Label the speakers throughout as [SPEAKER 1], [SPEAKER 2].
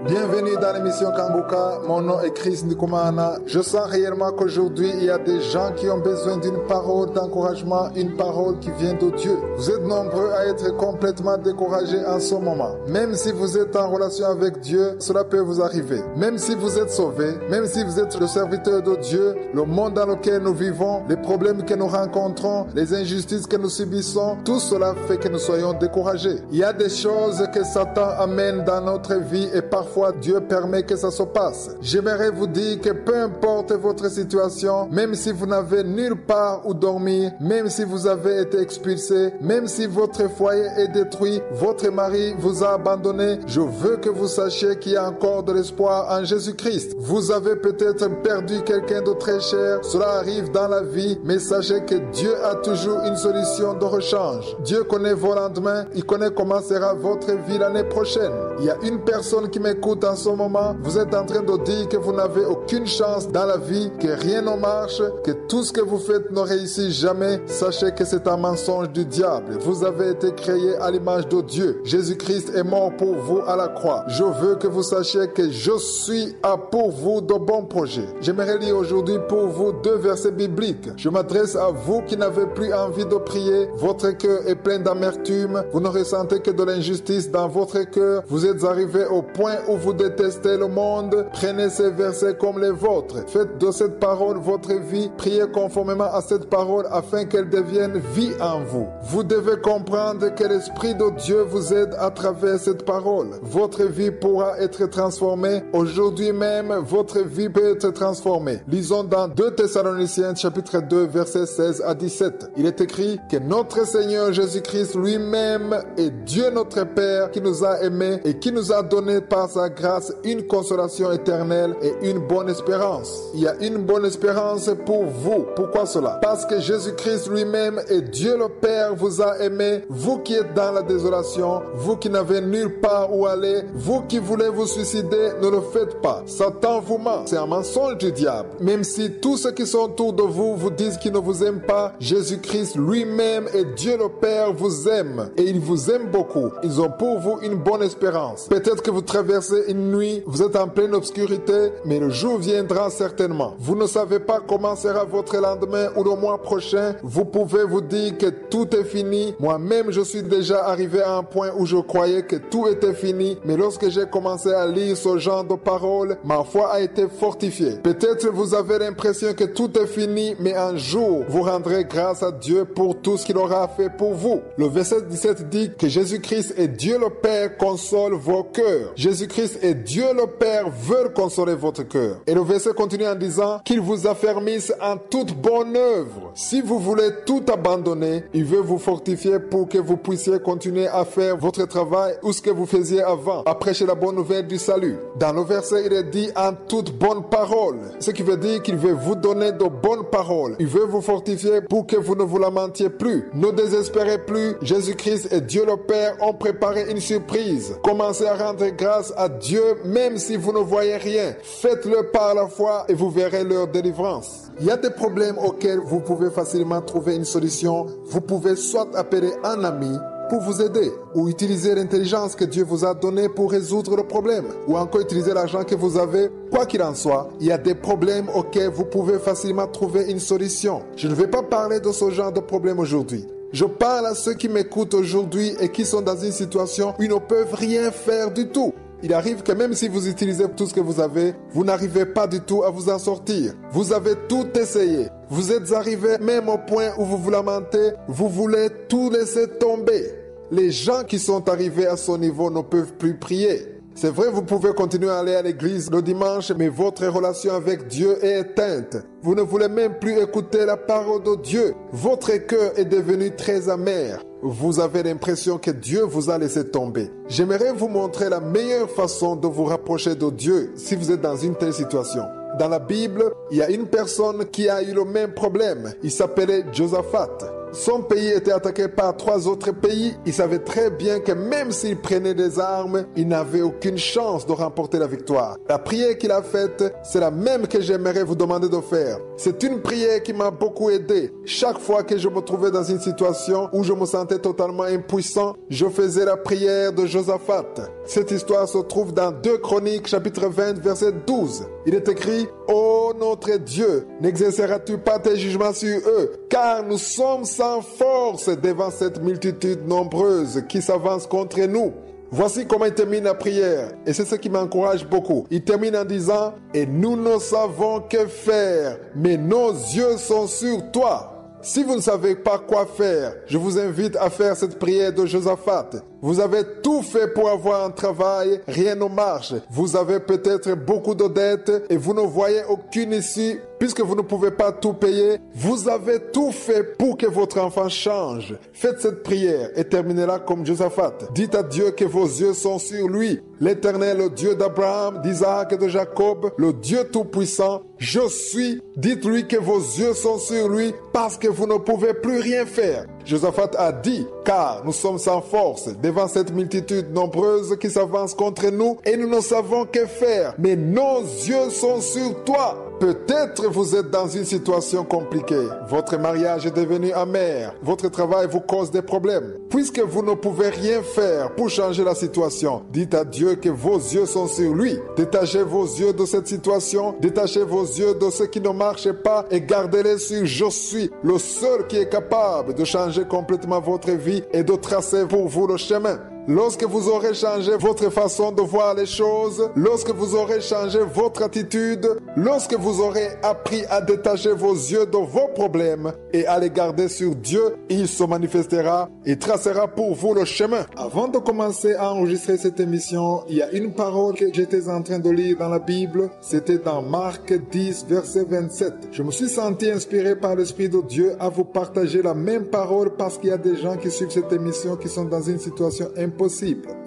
[SPEAKER 1] Bienvenue dans l'émission Kanguka, mon nom est Chris Ndikumana. Je sens réellement qu'aujourd'hui, il y a des gens qui ont besoin d'une parole d'encouragement, une parole qui vient de Dieu. Vous êtes nombreux à être complètement découragés en ce moment. Même si vous êtes en relation avec Dieu, cela peut vous arriver. Même si vous êtes sauvé, même si vous êtes le serviteur de Dieu, le monde dans lequel nous vivons, les problèmes que nous rencontrons, les injustices que nous subissons, tout cela fait que nous soyons découragés. Il y a des choses que Satan amène dans notre vie et parfois Dieu permet que ça se passe. J'aimerais vous dire que peu importe votre situation, même si vous n'avez nulle part où dormir, même si vous avez été expulsé, même si votre foyer est détruit, votre mari vous a abandonné, je veux que vous sachiez qu'il y a encore de l'espoir en Jésus-Christ. Vous avez peut-être perdu quelqu'un de très cher, cela arrive dans la vie, mais sachez que Dieu a toujours une solution de rechange. Dieu connaît vos lendemains, il connaît comment sera votre vie l'année prochaine. Il y a une personne qui m'écoute en ce moment, vous êtes en train de dire que vous n'avez aucune chance dans la vie, que rien ne marche, que tout ce que vous faites ne réussit jamais. Sachez que c'est un mensonge du diable. Vous avez été créé à l'image de Dieu. Jésus-Christ est mort pour vous à la croix. Je veux que vous sachiez que je suis à pour vous de bons projets. J'aimerais lire aujourd'hui pour vous 2 versets bibliques. Je m'adresse à vous qui n'avez plus envie de prier. Votre cœur est plein d'amertume. Vous ne ressentez que de l'injustice dans votre cœur. Vous êtes arrivé au point où vous détestez le monde. Prenez ces versets comme les vôtres. Faites de cette parole votre vie. Priez conformément à cette parole afin qu'elle devienne vie en vous. Vous devez comprendre que l'Esprit de Dieu vous aide à travers cette parole. Votre vie pourra être transformée. Aujourd'hui même, votre vie peut être transformée. Lisons dans 2 Thessaloniciens chapitre 2 versets 16 à 17. Il est écrit que notre Seigneur Jésus-Christ lui-même est Dieu notre Père qui nous a aimés et qui nous a donné par sa grâce une consolation éternelle et une bonne espérance. Il y a une bonne espérance pour vous. Pourquoi cela? Parce que Jésus-Christ lui-même et Dieu le Père vous a aimé. Vous qui êtes dans la désolation, vous qui n'avez nulle part où aller, vous qui voulez vous suicider, ne le faites pas. Satan vous ment. C'est un mensonge du diable. Même si tous ceux qui sont autour de vous vous disent qu'ils ne vous aiment pas, Jésus-Christ lui-même et Dieu le Père vous aiment. Et il vous aime beaucoup. Ils ont pour vous une bonne espérance. Peut-être que vous traversez une nuit, vous êtes en pleine obscurité, mais le jour viendra certainement. Vous ne savez pas comment sera votre lendemain ou le mois prochain. Vous pouvez vous dire que tout est fini. Moi-même, je suis déjà arrivé à un point où je croyais que tout était fini, mais lorsque j'ai commencé à lire ce genre de paroles, ma foi a été fortifiée. Peut-être vous avez l'impression que tout est fini, mais un jour, vous rendrez grâce à Dieu pour tout ce qu'il aura fait pour vous. Le verset 17 dit que Jésus-Christ et Dieu le Père consolent vos cœurs. Jésus-Christ et Dieu le Père veulent consoler votre cœur. Et le verset continue en disant qu'il vous affermisse en toute bonne œuvre. Si vous voulez tout abandonner, il veut vous fortifier pour que vous puissiez continuer à faire votre travail ou ce que vous faisiez avant, à prêcher la bonne nouvelle du salut. Dans le verset, il est dit en toute bonne parole. Ce qui veut dire qu'il veut vous donner de bonnes paroles. Il veut vous fortifier pour que vous ne vous lamentiez plus. Ne désespérez plus. Jésus-Christ et Dieu le Père ont préparé une surprise. Commencez à rendre grâce à Dieu même si vous ne voyez rien. Faites-le par la foi et vous verrez leur délivrance. Il y a des problèmes auxquels vous pouvez facilement trouver une solution. Vous pouvez soit appeler un ami pour vous aider, ou utiliser l'intelligence que Dieu vous a donnée pour résoudre le problème, ou encore utiliser l'argent que vous avez. Quoi qu'il en soit, il y a des problèmes auxquels vous pouvez facilement trouver une solution. Je ne vais pas parler de ce genre de problème aujourd'hui. Je parle à ceux qui m'écoutent aujourd'hui et qui sont dans une situation où ils ne peuvent rien faire du tout. Il arrive que même si vous utilisez tout ce que vous avez, vous n'arrivez pas du tout à vous en sortir. Vous avez tout essayé. Vous êtes arrivé même au point où vous vous lamentez, vous voulez tout laisser tomber. Les gens qui sont arrivés à ce niveau ne peuvent plus prier. C'est vrai, vous pouvez continuer à aller à l'église le dimanche, mais votre relation avec Dieu est éteinte. Vous ne voulez même plus écouter la parole de Dieu. Votre cœur est devenu très amer. Vous avez l'impression que Dieu vous a laissé tomber. J'aimerais vous montrer la meilleure façon de vous rapprocher de Dieu si vous êtes dans une telle situation. Dans la Bible, il y a une personne qui a eu le même problème. Il s'appelait Josaphat. son pays était attaqué par 3 autres pays, il savait très bien que même s'il prenait des armes, il n'avait aucune chance de remporter la victoire. La prière qu'il a faite, c'est la même que j'aimerais vous demander de faire. C'est une prière qui m'a beaucoup aidé. Chaque fois que je me trouvais dans une situation où je me sentais totalement impuissant, je faisais la prière de Josaphat. Cette histoire se trouve dans 2 Chroniques, chapitre 20, verset 12. Il est écrit « Ô notre Dieu, n'exerceras-tu pas tes jugements sur eux, car nous sommes sans force devant cette multitude nombreuse qui s'avance contre nous. » Voici comment il termine la prière, et c'est ce qui m'encourage beaucoup. Il termine en disant « Et nous ne savons que faire, mais nos yeux sont sur toi. » Si vous ne savez pas quoi faire, je vous invite à faire cette prière de Josaphat. Vous avez tout fait pour avoir un travail, rien ne marche. Vous avez peut-être beaucoup de dettes et vous ne voyez aucune issue puisque vous ne pouvez pas tout payer. Vous avez tout fait pour que votre enfant change. Faites cette prière et terminez-la comme Josaphat. Dites à Dieu que vos yeux sont sur lui. L'Éternel, le Dieu d'Abraham, d'Isaac et de Jacob, le Dieu Tout-Puissant, je suis. Dites-lui que vos yeux sont sur lui parce que vous ne pouvez plus rien faire. Josaphat a dit, car nous sommes sans force devant cette multitude nombreuse qui s'avance contre nous et nous ne savons que faire. Mais nos yeux sont sur toi. Peut-être vous êtes dans une situation compliquée. Votre mariage est devenu amer. Votre travail vous cause des problèmes. Puisque vous ne pouvez rien faire pour changer la situation, dites à Dieu que vos yeux sont sur lui. Détachez vos yeux de cette situation. Détachez vos yeux de ce qui ne marche pas et gardez-les sur je suis, le seul qui est capable de changer complètement votre vie et de tracer pour vous le chemin. Lorsque vous aurez changé votre façon de voir les choses, lorsque vous aurez changé votre attitude, lorsque vous aurez appris à détacher vos yeux de vos problèmes et à les garder sur Dieu, il se manifestera et tracera pour vous le chemin. Avant de commencer à enregistrer cette émission, il y a une parole que j'étais en train de lire dans la Bible. C'était dans Marc 10, verset 27. Je me suis senti inspiré par l'Esprit de Dieu à vous partager la même parole parce qu'il y a des gens qui suivent cette émission qui sont dans une situation impossible.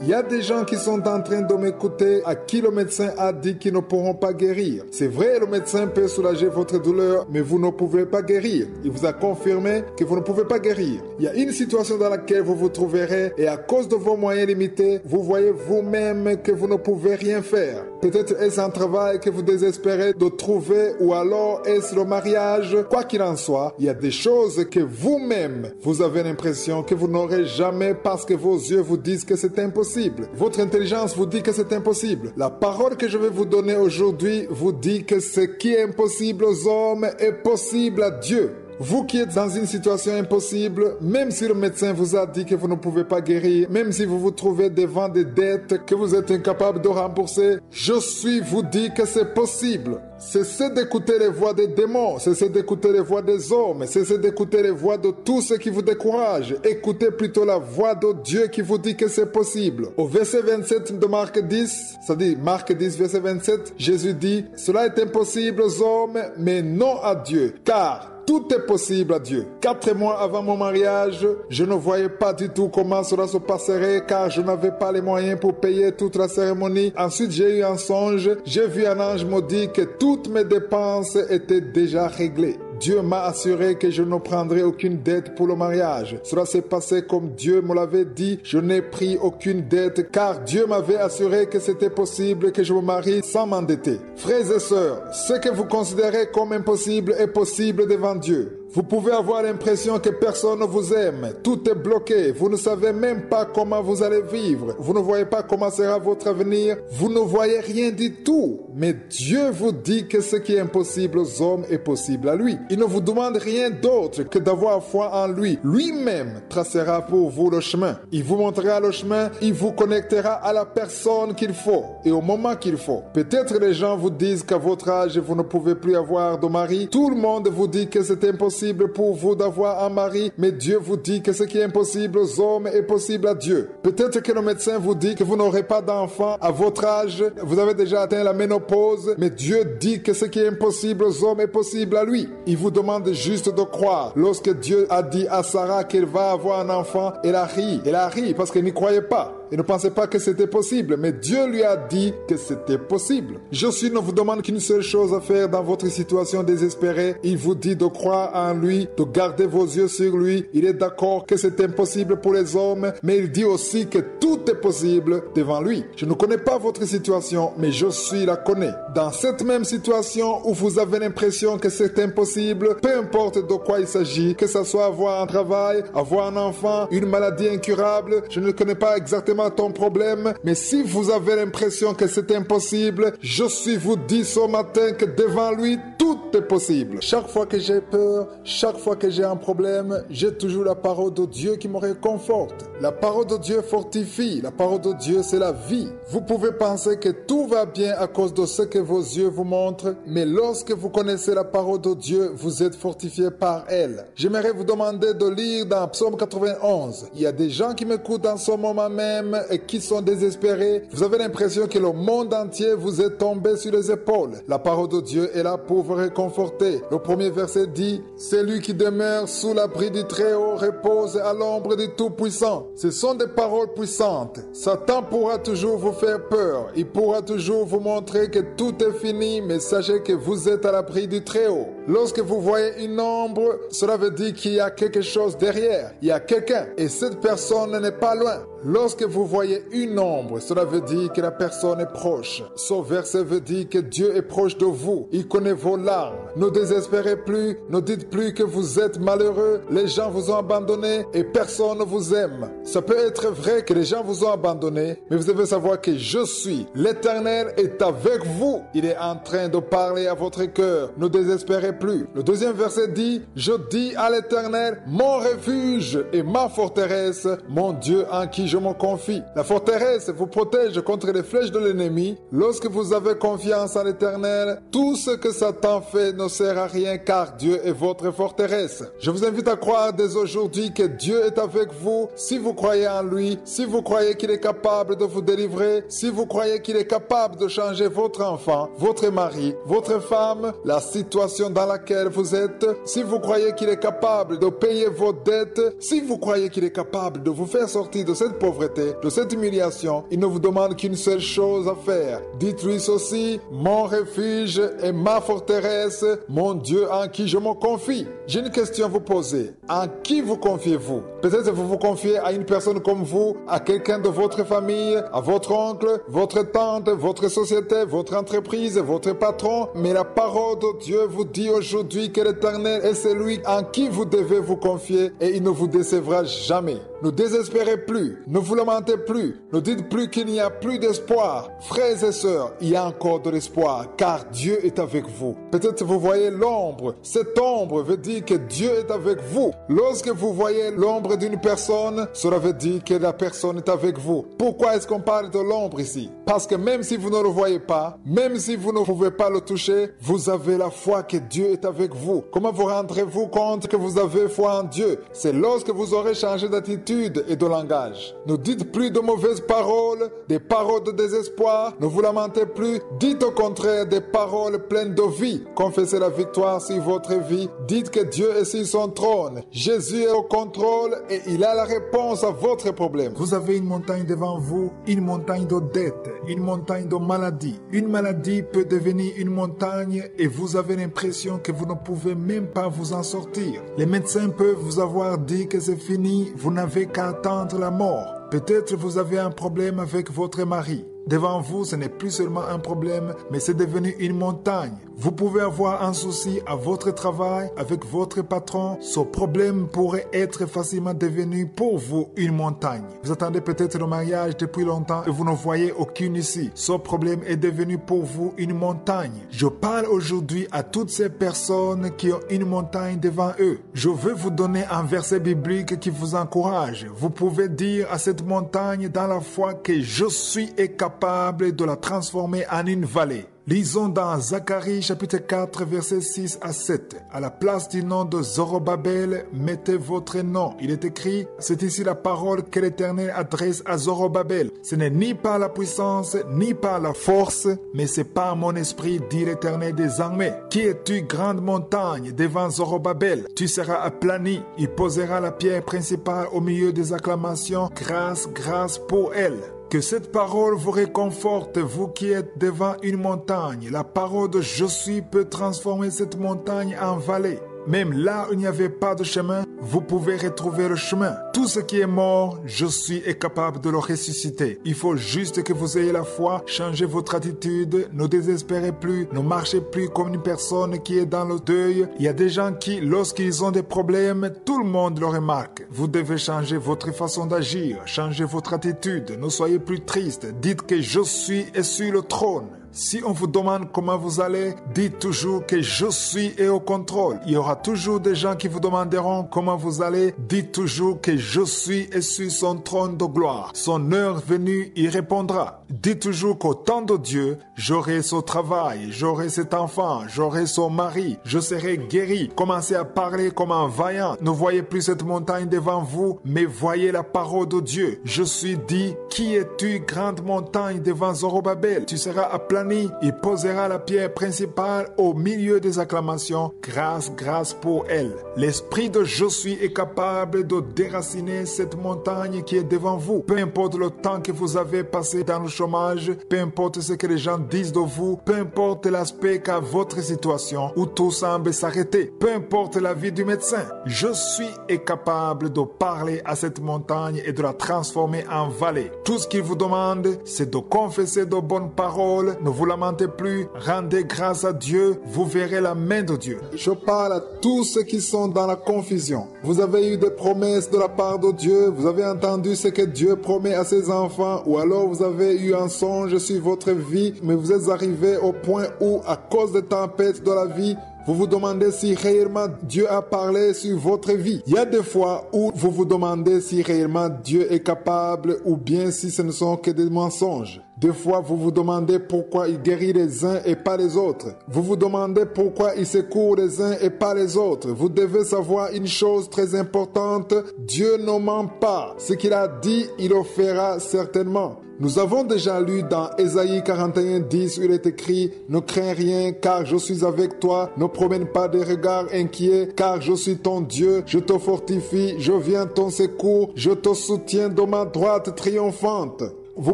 [SPEAKER 1] Il y a des gens qui sont en train de m'écouter à qui le médecin a dit qu'ils ne pourront pas guérir. C'est vrai, le médecin peut soulager votre douleur, mais vous ne pouvez pas guérir. Il vous a confirmé que vous ne pouvez pas guérir. Il y a une situation dans laquelle vous vous trouverez et à cause de vos moyens limités, vous voyez vous-même que vous ne pouvez rien faire. Peut-être est-ce un travail que vous désespérez de trouver ou alors est-ce le mariage. Quoi qu'il en soit, il y a des choses que vous-même, vous avez l'impression que vous n'aurez jamais parce que vos yeux vous disent que c'est impossible. Votre intelligence vous dit que c'est impossible. La parole que je vais vous donner aujourd'hui vous dit que ce qui est impossible aux hommes est possible à Dieu. Vous qui êtes dans une situation impossible, même si le médecin vous a dit que vous ne pouvez pas guérir, même si vous vous trouvez devant des dettes que vous êtes incapable de rembourser, je suis vous dit que c'est possible. Cessez d'écouter les voix des démons, cessez d'écouter les voix des hommes, cessez d'écouter les voix de tous ceux qui vous découragent. Écoutez plutôt la voix de Dieu qui vous dit que c'est possible. Au verset 27 de Marc 10, ça dit Marc 10, verset 27, Jésus dit, « Cela est impossible aux hommes, mais non à Dieu, car tout est possible à Dieu. 4 mois avant mon mariage, je ne voyais pas du tout comment cela se passerait car je n'avais pas les moyens pour payer toute la cérémonie. Ensuite, j'ai eu un songe. J'ai vu un ange me dire que toutes mes dépenses étaient déjà réglées. Dieu m'a assuré que je ne prendrai aucune dette pour le mariage. Cela s'est passé comme Dieu me l'avait dit. Je n'ai pris aucune dette car Dieu m'avait assuré que c'était possible que je me marie sans m'endetter. Frères et sœurs, ce que vous considérez comme impossible est possible devant Dieu. Vous pouvez avoir l'impression que personne ne vous aime. Tout est bloqué. Vous ne savez même pas comment vous allez vivre. Vous ne voyez pas comment sera votre avenir. Vous ne voyez rien du tout. Mais Dieu vous dit que ce qui est impossible aux hommes est possible à lui. Il ne vous demande rien d'autre que d'avoir foi en lui. Lui-même tracera pour vous le chemin. Il vous montrera le chemin. Il vous connectera à la personne qu'il faut et au moment qu'il faut. Peut-être les gens vous disent qu'à votre âge, vous ne pouvez plus avoir de mari. Tout le monde vous dit que c'est impossible pour vous d'avoir un mari, mais Dieu vous dit que ce qui est impossible aux hommes est possible à Dieu. Peut-être que le médecin vous dit que vous n'aurez pas d'enfant à votre âge, vous avez déjà atteint la ménopause, mais Dieu dit que ce qui est impossible aux hommes est possible à lui. Il vous demande juste de croire. Lorsque Dieu a dit à Sarah qu'elle va avoir un enfant, elle a ri parce qu'elle n'y croyait pas. Il ne pensait pas que c'était possible, mais Dieu lui a dit que c'était possible. Josué ne vous demande qu'une seule chose à faire dans votre situation désespérée. Il vous dit de croire en lui, de garder vos yeux sur lui. Il est d'accord que c'est impossible pour les hommes, mais il dit aussi que tout est possible devant lui. Je ne connais pas votre situation, mais Josué la connaît. Dans cette même situation où vous avez l'impression que c'est impossible, peu importe de quoi il s'agit, que ce soit avoir un travail, avoir un enfant, une maladie incurable, je ne connais pas exactement ton problème, mais si vous avez l'impression que c'est impossible, Josué vous dit ce matin que devant lui, tout est possible. Chaque fois que j'ai peur, chaque fois que j'ai un problème, j'ai toujours la parole de Dieu qui me réconforte. La parole de Dieu fortifie. La parole de Dieu, c'est la vie. Vous pouvez penser que tout va bien à cause de ce que vos yeux vous montrent, mais lorsque vous connaissez la parole de Dieu, vous êtes fortifié par elle. J'aimerais vous demander de lire dans Psaume 91. Il y a des gens qui m'écoutent en ce moment même et qui sont désespérés. Vous avez l'impression que le monde entier vous est tombé sur les épaules. La parole de Dieu est là pour vous réconforter. Le premier verset dit « Celui qui demeure sous l'abri du Très-Haut repose à l'ombre du Tout-Puissant ». Ce sont des paroles puissantes. Satan pourra toujours vous faire peur. Il pourra toujours vous montrer que tout est fini, mais sachez que vous êtes à l'abri du Très-Haut. Lorsque vous voyez une ombre, cela veut dire qu'il y a quelque chose derrière. Il y a quelqu'un et cette personne n'est pas loin. Lorsque vous voyez une ombre, cela veut dire que la personne est proche. Ce verset veut dire que Dieu est proche de vous. Il connaît vos larmes. Ne désespérez plus. Ne dites plus que vous êtes malheureux. Les gens vous ont abandonné et personne ne vous aime. Ça peut être vrai que les gens vous ont abandonné, mais vous devez savoir que je suis. L'Éternel est avec vous. Il est en train de parler à votre cœur. Ne désespérez plus. Le deuxième verset dit « Je dis à l'Éternel, mon refuge et ma forteresse, mon Dieu en qui je me confie. » La forteresse vous protège contre les flèches de l'ennemi. Lorsque vous avez confiance en l'Éternel, tout ce que Satan fait ne sert à rien car Dieu est votre forteresse. Je vous invite à croire dès aujourd'hui que Dieu est avec vous. Si vous croyez en lui, si vous croyez qu'il est capable de vous délivrer, si vous croyez qu'il est capable de changer votre enfant, votre mari, votre femme, la situation dans laquelle vous êtes, si vous croyez qu'il est capable de payer vos dettes, si vous croyez qu'il est capable de vous faire sortir de cette pauvreté, de cette humiliation, il ne vous demande qu'une seule chose à faire. Dites-lui ceci, mon refuge et ma forteresse, mon Dieu en qui je me confie. J'ai une question à vous poser. En qui vous confiez-vous? Peut-être vous vous confiez à une personne comme vous, à quelqu'un de votre famille, à votre oncle, votre tante, votre société, votre entreprise, votre patron, mais la parole de Dieu vous dit aujourd'hui que l'Éternel est celui en qui vous devez vous confier et il ne vous décevra jamais. Ne désespérez plus, ne vous lamentez plus, ne dites plus qu'il n'y a plus d'espoir. Frères et sœurs, il y a encore de l'espoir car Dieu est avec vous. Peut-être vous voyez l'ombre. Cette ombre veut dire que Dieu est avec vous. Lorsque vous voyez l'ombre d'une personne, cela veut dire que la personne est avec vous. Pourquoi est-ce qu'on parle de l'ombre ici? Parce que même si vous ne le voyez pas, même si vous ne pouvez pas le toucher, vous avez la foi que Dieu est avec vous. Comment vous rendrez-vous compte que vous avez foi en Dieu? C'est lorsque vous aurez changé d'attitude et de langage. Ne dites plus de mauvaises paroles, des paroles de désespoir. Ne vous lamentez plus. Dites au contraire des paroles pleines de vie. Confessez la victoire sur votre vie. Dites que Dieu est sur son trône. Jésus est au contrôle et il a la réponse à votre problème. Vous avez une montagne devant vous, une montagne de dettes, une montagne de maladie. Une maladie peut devenir une montagne et vous avez l'impression que vous ne pouvez même pas vous en sortir. Les médecins peuvent vous avoir dit que c'est fini, vous n'avez qu'à attendre la mort. Peut-être vous avez un problème avec votre mari. Devant vous, ce n'est plus seulement un problème, mais c'est devenu une montagne. Vous pouvez avoir un souci à votre travail, avec votre patron. Ce problème pourrait être facilement devenu pour vous une montagne. Vous attendez peut-être le mariage depuis longtemps et vous ne voyez aucune issue. Ce problème est devenu pour vous une montagne. Je parle aujourd'hui à toutes ces personnes qui ont une montagne devant eux. Je veux vous donner un verset biblique qui vous encourage. Vous pouvez dire à cette montagne dans la foi que je suis capable de la transformer en une vallée. Lisons dans Zacharie chapitre 4 versets 6 à 7. À la place du nom de Zorobabel, mettez votre nom. Il est écrit, c'est ici la parole que l'Éternel adresse à Zorobabel. Ce n'est ni par la puissance, ni par la force, mais c'est par mon esprit, dit l'Éternel des armées. Qui es-tu, grande montagne, devant Zorobabel? Tu seras aplani. Il posera la pierre principale au milieu des acclamations. Grâce, grâce pour elle. Que cette parole vous réconforte, vous qui êtes devant une montagne. La parole de je suis peut transformer cette montagne en vallée. Même là où il n'y avait pas de chemin, vous pouvez retrouver le chemin. Tout ce qui est mort, je suis est capable de le ressusciter. Il faut juste que vous ayez la foi, changez votre attitude, ne désespérez plus, ne marchez plus comme une personne qui est dans le deuil. Il y a des gens qui, lorsqu'ils ont des problèmes, tout le monde le remarque. Vous devez changer votre façon d'agir, changer votre attitude, ne soyez plus triste. Dites que je suis et sur le trône. Si on vous demande comment vous allez, dites toujours que je suis et au contrôle. Il y aura toujours des gens qui vous demanderont comment vous allez. Dites toujours que je suis et sur son trône de gloire. Son heure venue, il répondra. Dites toujours qu'au temps de Dieu, j'aurai son travail, j'aurai cet enfant, j'aurai son mari, je serai guéri. Commencez à parler comme un vaillant. Ne voyez plus cette montagne devant vous, mais voyez la parole de Dieu. Je suis dit, qui es-tu, grande montagne devant Zorobabel? Tu seras aplani. Il posera la pierre principale au milieu des acclamations. Grâce, grâce pour elle. L'esprit de je suis est capable de déraciner cette montagne qui est devant vous. Peu importe le temps que vous avez passé dans le chômage, peu importe ce que les gens disent de vous, peu importe l'aspect qu'a votre situation où tout semble s'arrêter, peu importe la vie du médecin, je suis est capable de parler à cette montagne et de la transformer en vallée. Tout ce qu'il vous demande, c'est de confesser de bonnes paroles. Ne vous lamentez plus, rendez grâce à Dieu, vous verrez la main de Dieu. Je parle à tous ceux qui sont dans la confusion. Vous avez eu des promesses de la part de Dieu, vous avez entendu ce que Dieu promet à ses enfants, ou alors vous avez eu un songe sur votre vie, mais vous êtes arrivé au point où, à cause des tempêtes de la vie, vous vous demandez si réellement Dieu a parlé sur votre vie. Il y a des fois où vous vous demandez si réellement Dieu est capable ou bien si ce ne sont que des mensonges. Des fois, vous vous demandez pourquoi il guérit les uns et pas les autres. Vous vous demandez pourquoi il secourt les uns et pas les autres. Vous devez savoir une chose très importante. Dieu ne ment pas. Ce qu'il a dit, il le fera certainement. Nous avons déjà lu dans Ésaïe 41:10 où il est écrit « Ne crains rien car je suis avec toi, ne promène pas des regards inquiets car je suis ton Dieu, je te fortifie, je viens ton secours, je te soutiens de ma droite triomphante. » Vous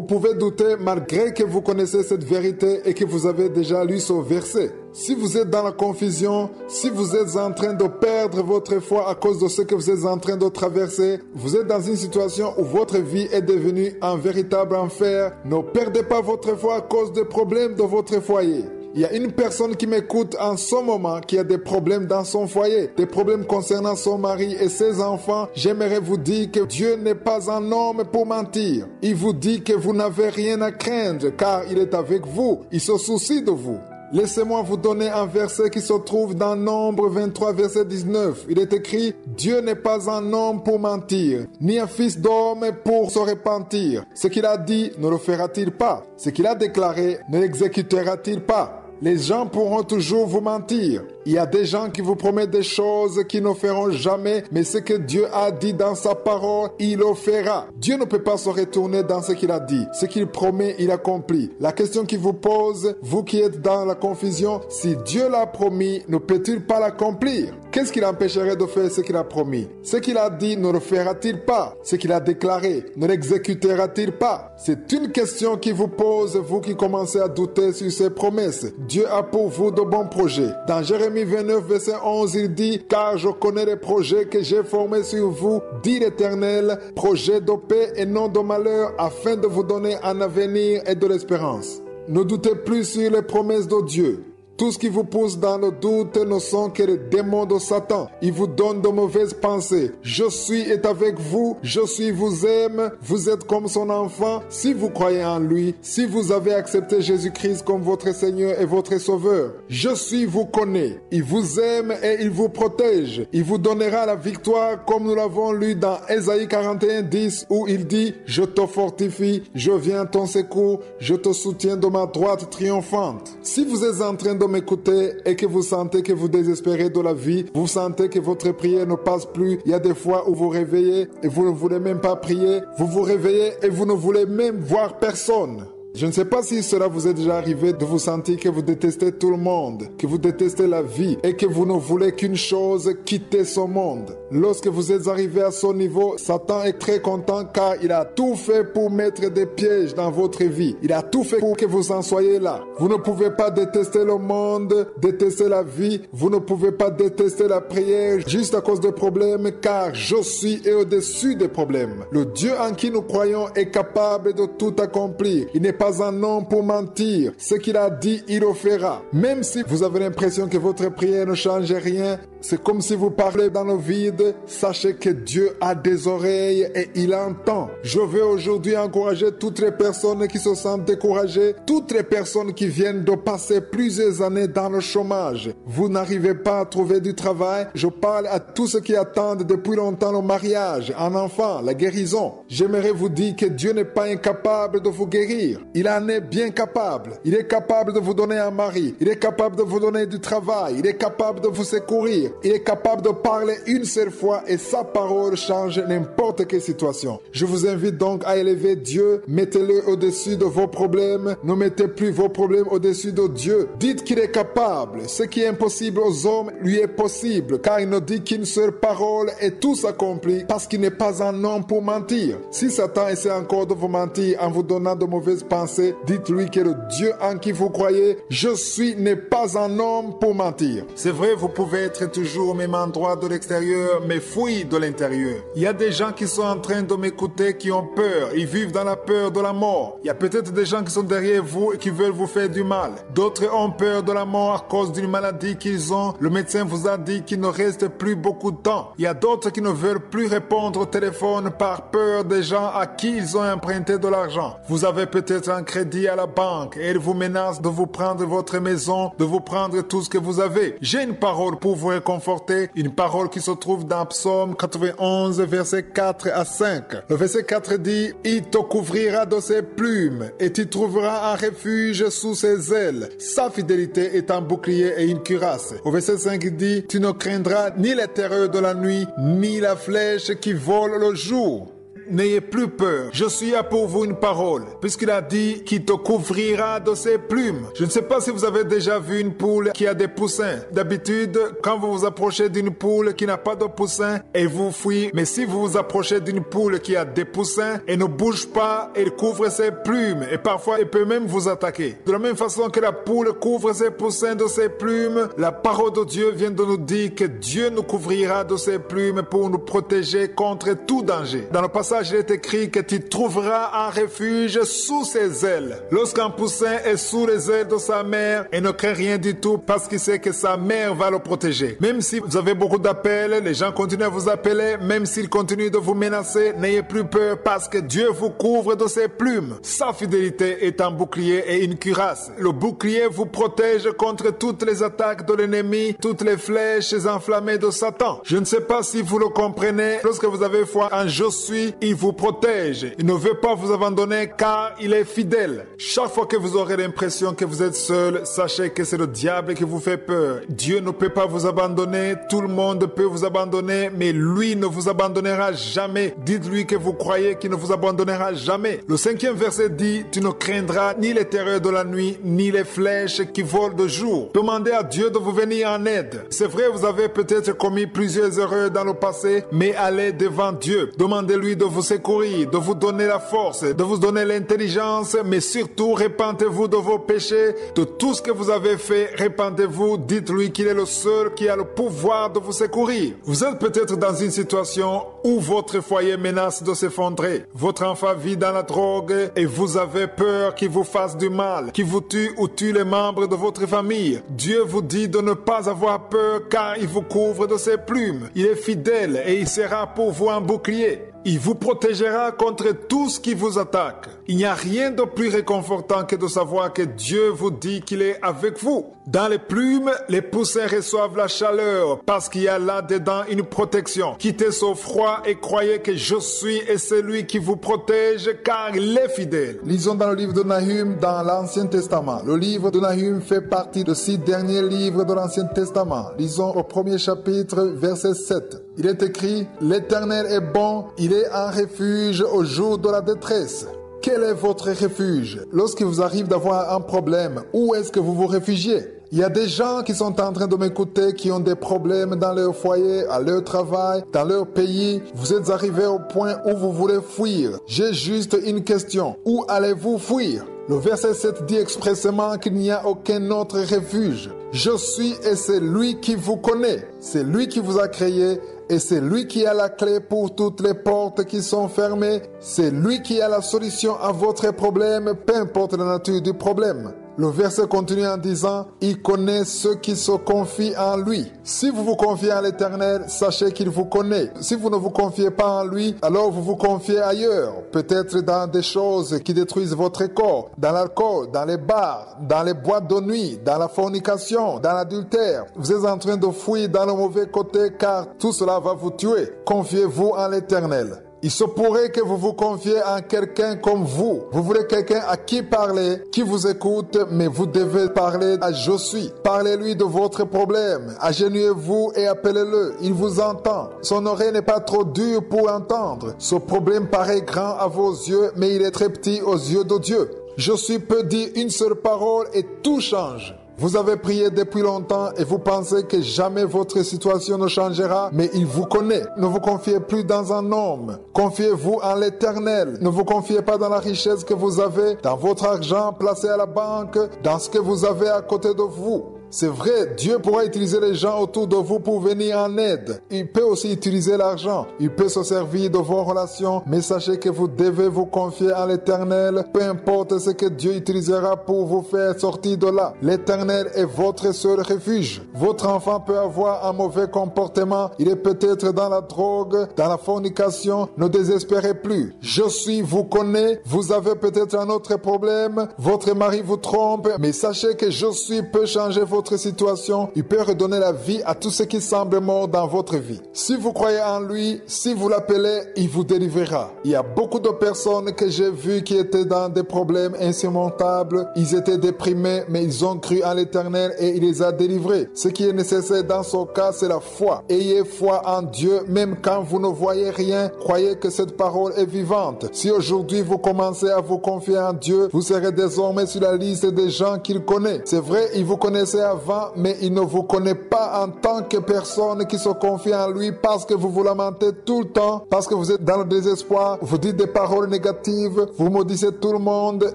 [SPEAKER 1] pouvez douter malgré que vous connaissez cette vérité et que vous avez déjà lu ce verset. Si vous êtes dans la confusion, si vous êtes en train de perdre votre foi à cause de ce que vous êtes en train de traverser, vous êtes dans une situation où votre vie est devenue un véritable enfer, ne perdez pas votre foi à cause des problèmes de votre foyer. Il y a une personne qui m'écoute en ce moment qui a des problèmes dans son foyer, des problèmes concernant son mari et ses enfants. J'aimerais vous dire que Dieu n'est pas un homme pour mentir. Il vous dit que vous n'avez rien à craindre car il est avec vous. Il se soucie de vous. Laissez-moi vous donner un verset qui se trouve dans Nombre 23, verset 19. Il est écrit « Dieu n'est pas un homme pour mentir, ni un fils d'homme pour se repentir. Ce qu'il a dit, ne le fera-t-il pas? Ce qu'il a déclaré, ne l'exécutera-t-il pas ?» Les gens pourront toujours vous mentir. Il y a des gens qui vous promettent des choses qu'ils ne feront jamais, mais ce que Dieu a dit dans sa parole, il le fera. Dieu ne peut pas se retourner dans ce qu'il a dit. Ce qu'il promet, il accomplit. La question qu'il vous pose, vous qui êtes dans la confusion, si Dieu l'a promis, ne peut-il pas l'accomplir? Qu'est-ce qui l'empêcherait de faire ce qu'il a promis? Ce qu'il a dit, ne le fera-t-il pas? Ce qu'il a déclaré, ne l'exécutera-t-il pas? C'est une question qu'il vous pose, vous qui commencez à douter sur ses promesses. Dieu a pour vous de bons projets. Dans Jérémie 29, verset 11, il dit « Car je connais les projets que j'ai formés sur vous, dit l'Éternel, projets de paix et non de malheur, afin de vous donner un avenir et de l'espérance. » Ne doutez plus sur les promesses de Dieu. Tout ce qui vous pousse dans le doute ne sont que les démons de Satan. Il vous donne de mauvaises pensées. Je suis est avec vous. Je suis vous aime. Vous êtes comme son enfant. Si vous croyez en lui, si vous avez accepté Jésus-Christ comme votre Seigneur et votre Sauveur, je suis vous connaît. Il vous aime et il vous protège. Il vous donnera la victoire comme nous l'avons lu dans Ésaïe 41, 10 où il dit « Je te fortifie, je viens à ton secours, je te soutiens de ma droite triomphante. » Si vous êtes en train de m'écouter et que vous sentez que vous désespérez de la vie, vous sentez que votre prière ne passe plus, il y a des fois où vous réveillez et vous ne voulez même pas prier, vous vous réveillez et vous ne voulez même voir personne. Je ne sais pas si cela vous est déjà arrivé de vous sentir que vous détestez tout le monde, que vous détestez la vie et que vous ne voulez qu'une chose, quitter ce monde. Lorsque vous êtes arrivé à ce niveau, Satan est très content car il a tout fait pour mettre des pièges dans votre vie. Il a tout fait pour que vous en soyez là. Vous ne pouvez pas détester le monde, détester la vie. Vous ne pouvez pas détester la prière juste à cause des problèmes car je suis au-dessus des problèmes. Le Dieu en qui nous croyons est capable de tout accomplir. Il n'est pas un homme pour mentir. Ce qu'il a dit, il le fera. Même si vous avez l'impression que votre prière ne change rien, c'est comme si vous parlez dans le vide. Sachez que Dieu a des oreilles et il entend. Je veux aujourd'hui encourager toutes les personnes qui se sentent découragées, toutes les personnes qui viennent de passer plusieurs années dans le chômage. Vous n'arrivez pas à trouver du travail. Je parle à tous ceux qui attendent depuis longtemps le mariage, un enfant, la guérison. J'aimerais vous dire que Dieu n'est pas incapable de vous guérir. Il en est bien capable. Il est capable de vous donner un mari. Il est capable de vous donner du travail. Il est capable de vous secourir. Il est capable de parler une seule fois et sa parole change n'importe quelle situation. Je vous invite donc à élever Dieu. Mettez-le au-dessus de vos problèmes. Ne mettez plus vos problèmes au-dessus de Dieu. Dites qu'il est capable. Ce qui est impossible aux hommes lui est possible, car il ne dit qu'une seule parole et tout s'accomplit parce qu'il n'est pas un homme pour mentir. Si Satan essaie encore de vous mentir en vous donnant de mauvaises pensées, dites-lui que le Dieu en qui vous croyez, je suis, n'est pas un homme pour mentir. C'est vrai, vous pouvez être toujours au même endroit de l'extérieur, mais fouille de l'intérieur. Il y a des gens qui sont en train de m'écouter, qui ont peur. Ils vivent dans la peur de la mort. Il y a peut-être des gens qui sont derrière vous et qui veulent vous faire du mal. D'autres ont peur de la mort à cause d'une maladie qu'ils ont. Le médecin vous a dit qu'il ne reste plus beaucoup de temps. Il y a d'autres qui ne veulent plus répondre au téléphone par peur des gens à qui ils ont emprunté de l'argent. Vous avez peut-être un crédit à la banque et elle vous menace de vous prendre votre maison, de vous prendre tout ce que vous avez. J'ai une parole pour vous réconforter, une parole qui se trouve dans Psaume 91, versets 4 à 5. Le verset 4 dit « Il te couvrira de ses plumes et tu trouveras un refuge sous ses ailes. Sa fidélité est un bouclier et une cuirasse. » Au verset 5 dit « Tu ne craindras ni les terreurs de la nuit, ni la flèche qui vole le jour. » N'ayez plus peur. Je suis là pour vous une parole, puisqu'il a dit qu'il te couvrira de ses plumes. Je ne sais pas si vous avez déjà vu une poule qui a des poussins. D'habitude, quand vous vous approchez d'une poule qui n'a pas de poussins, elle vous fuit. Mais si vous vous approchez d'une poule qui a des poussins, elle ne bouge pas, elle couvre ses plumes. Et parfois, elle peut même vous attaquer. De la même façon que la poule couvre ses poussins de ses plumes, la parole de Dieu vient de nous dire que Dieu nous couvrira de ses plumes pour nous protéger contre tout danger. Dans le passage, il est écrit que tu trouveras un refuge sous ses ailes. Lorsqu'un poussin est sous les ailes de sa mère, il ne craint rien du tout parce qu'il sait que sa mère va le protéger. Même si vous avez beaucoup d'appels, les gens continuent à vous appeler, même s'ils continuent de vous menacer, n'ayez plus peur parce que Dieu vous couvre de ses plumes. Sa fidélité est un bouclier et une cuirasse. Le bouclier vous protège contre toutes les attaques de l'ennemi, toutes les flèches enflammées de Satan. Je ne sais pas si vous le comprenez. Lorsque vous avez foi en je suis, il vous protège. Il ne veut pas vous abandonner car il est fidèle. Chaque fois que vous aurez l'impression que vous êtes seul, sachez que c'est le diable qui vous fait peur. Dieu ne peut pas vous abandonner. Tout le monde peut vous abandonner, mais lui ne vous abandonnera jamais. Dites-lui que vous croyez qu'il ne vous abandonnera jamais. Le 5e verset dit, tu ne craindras ni les terreurs de la nuit, ni les flèches qui volent de jour. Demandez à Dieu de vous venir en aide. C'est vrai, vous avez peut-être commis plusieurs erreurs dans le passé, mais allez devant Dieu. Demandez-lui de vous secourir, de vous donner la force, de vous donner l'intelligence, mais surtout repentez-vous de vos péchés, de tout ce que vous avez fait, repentez-vous, dites-lui qu'il est le seul qui a le pouvoir de vous secourir. Vous êtes peut-être dans une situation ou votre foyer menace de s'effondrer. Votre enfant vit dans la drogue et vous avez peur qu'il vous fasse du mal, qu'il vous tue ou tue les membres de votre famille. Dieu vous dit de ne pas avoir peur car il vous couvre de ses plumes. Il est fidèle et il sera pour vous un bouclier. Il vous protégera contre tout ce qui vous attaque. Il n'y a rien de plus réconfortant que de savoir que Dieu vous dit qu'il est avec vous. Dans les plumes, les poussins reçoivent la chaleur parce qu'il y a là-dedans une protection. Quittez ce froid et croyez que je suis et celui qui vous protège car il est fidèle. Lisons dans le livre de Nahum dans l'Ancien Testament. Le livre de Nahum fait partie des 6 derniers livres de l'Ancien Testament. Lisons au 1er chapitre, verset 7. Il est écrit, « L'Éternel est bon, il est un refuge au jour de la détresse. » Quel est votre refuge? Lorsqu'il vous arrive d'avoir un problème, où est-ce que vous vous réfugiez? Il y a des gens qui sont en train de m'écouter, qui ont des problèmes dans leur foyer, à leur travail, dans leur pays. Vous êtes arrivés au point où vous voulez fuir. J'ai juste une question. Où allez-vous fuir? Le verset 7 dit expressément qu'il n'y a aucun autre refuge. Je suis et c'est lui qui vous connaît. C'est lui qui vous a créé et c'est lui qui a la clé pour toutes les portes qui sont fermées. C'est lui qui a la solution à votre problème, peu importe la nature du problème. Le verset continue en disant, il connaît ceux qui se confient en lui. Si vous vous confiez à l'Éternel, sachez qu'il vous connaît. Si vous ne vous confiez pas en lui, alors vous vous confiez ailleurs. Peut-être dans des choses qui détruisent votre corps, dans l'alcool, dans les bars, dans les boîtes de nuit, dans la fornication, dans l'adultère. Vous êtes en train de fuir dans le mauvais côté car tout cela va vous tuer. Confiez-vous en l'Éternel. Il se pourrait que vous vous confiez en quelqu'un comme vous. Vous voulez quelqu'un à qui parler, qui vous écoute, mais vous devez parler à Je suis. Parlez-lui de votre problème. Agenouillez-vous et appelez-le. Il vous entend. Son oreille n'est pas trop dure pour entendre. Ce problème paraît grand à vos yeux, mais il est très petit aux yeux de Dieu. Je suis peut dire une seule parole et tout change. Vous avez prié depuis longtemps et vous pensez que jamais votre situation ne changera, mais il vous connaît. Ne vous confiez plus dans un homme. Confiez-vous en l'Éternel. Ne vous confiez pas dans la richesse que vous avez, dans votre argent placé à la banque, dans ce que vous avez à côté de vous. C'est vrai, Dieu pourra utiliser les gens autour de vous pour venir en aide. Il peut aussi utiliser l'argent. Il peut se servir de vos relations. Mais sachez que vous devez vous confier en l'Éternel. Peu importe ce que Dieu utilisera pour vous faire sortir de là. L'Éternel est votre seul refuge. Votre enfant peut avoir un mauvais comportement. Il est peut-être dans la drogue, dans la fornication. Ne désespérez plus. Je suis, vous connais. Vous avez peut-être un autre problème. Votre mari vous trompe. Mais sachez que je suis peut changer votre situation, il peut redonner la vie à tout ce qui semble mort dans votre vie. Si vous croyez en lui, si vous l'appelez, il vous délivrera. Il y a beaucoup de personnes que j'ai vues qui étaient dans des problèmes insurmontables. Ils étaient déprimés, mais ils ont cru en l'Éternel et il les a délivrés. Ce qui est nécessaire dans ce cas, c'est la foi. Ayez foi en Dieu, même quand vous ne voyez rien. Croyez que cette parole est vivante. Si aujourd'hui vous commencez à vous confier en Dieu, vous serez désormais sur la liste des gens qu'il connaît. C'est vrai, il vous connaissait avant, mais il ne vous connaît pas en tant que personne qui se confie en lui parce que vous vous lamentez tout le temps, parce que vous êtes dans le désespoir, vous dites des paroles négatives, vous maudissez tout le monde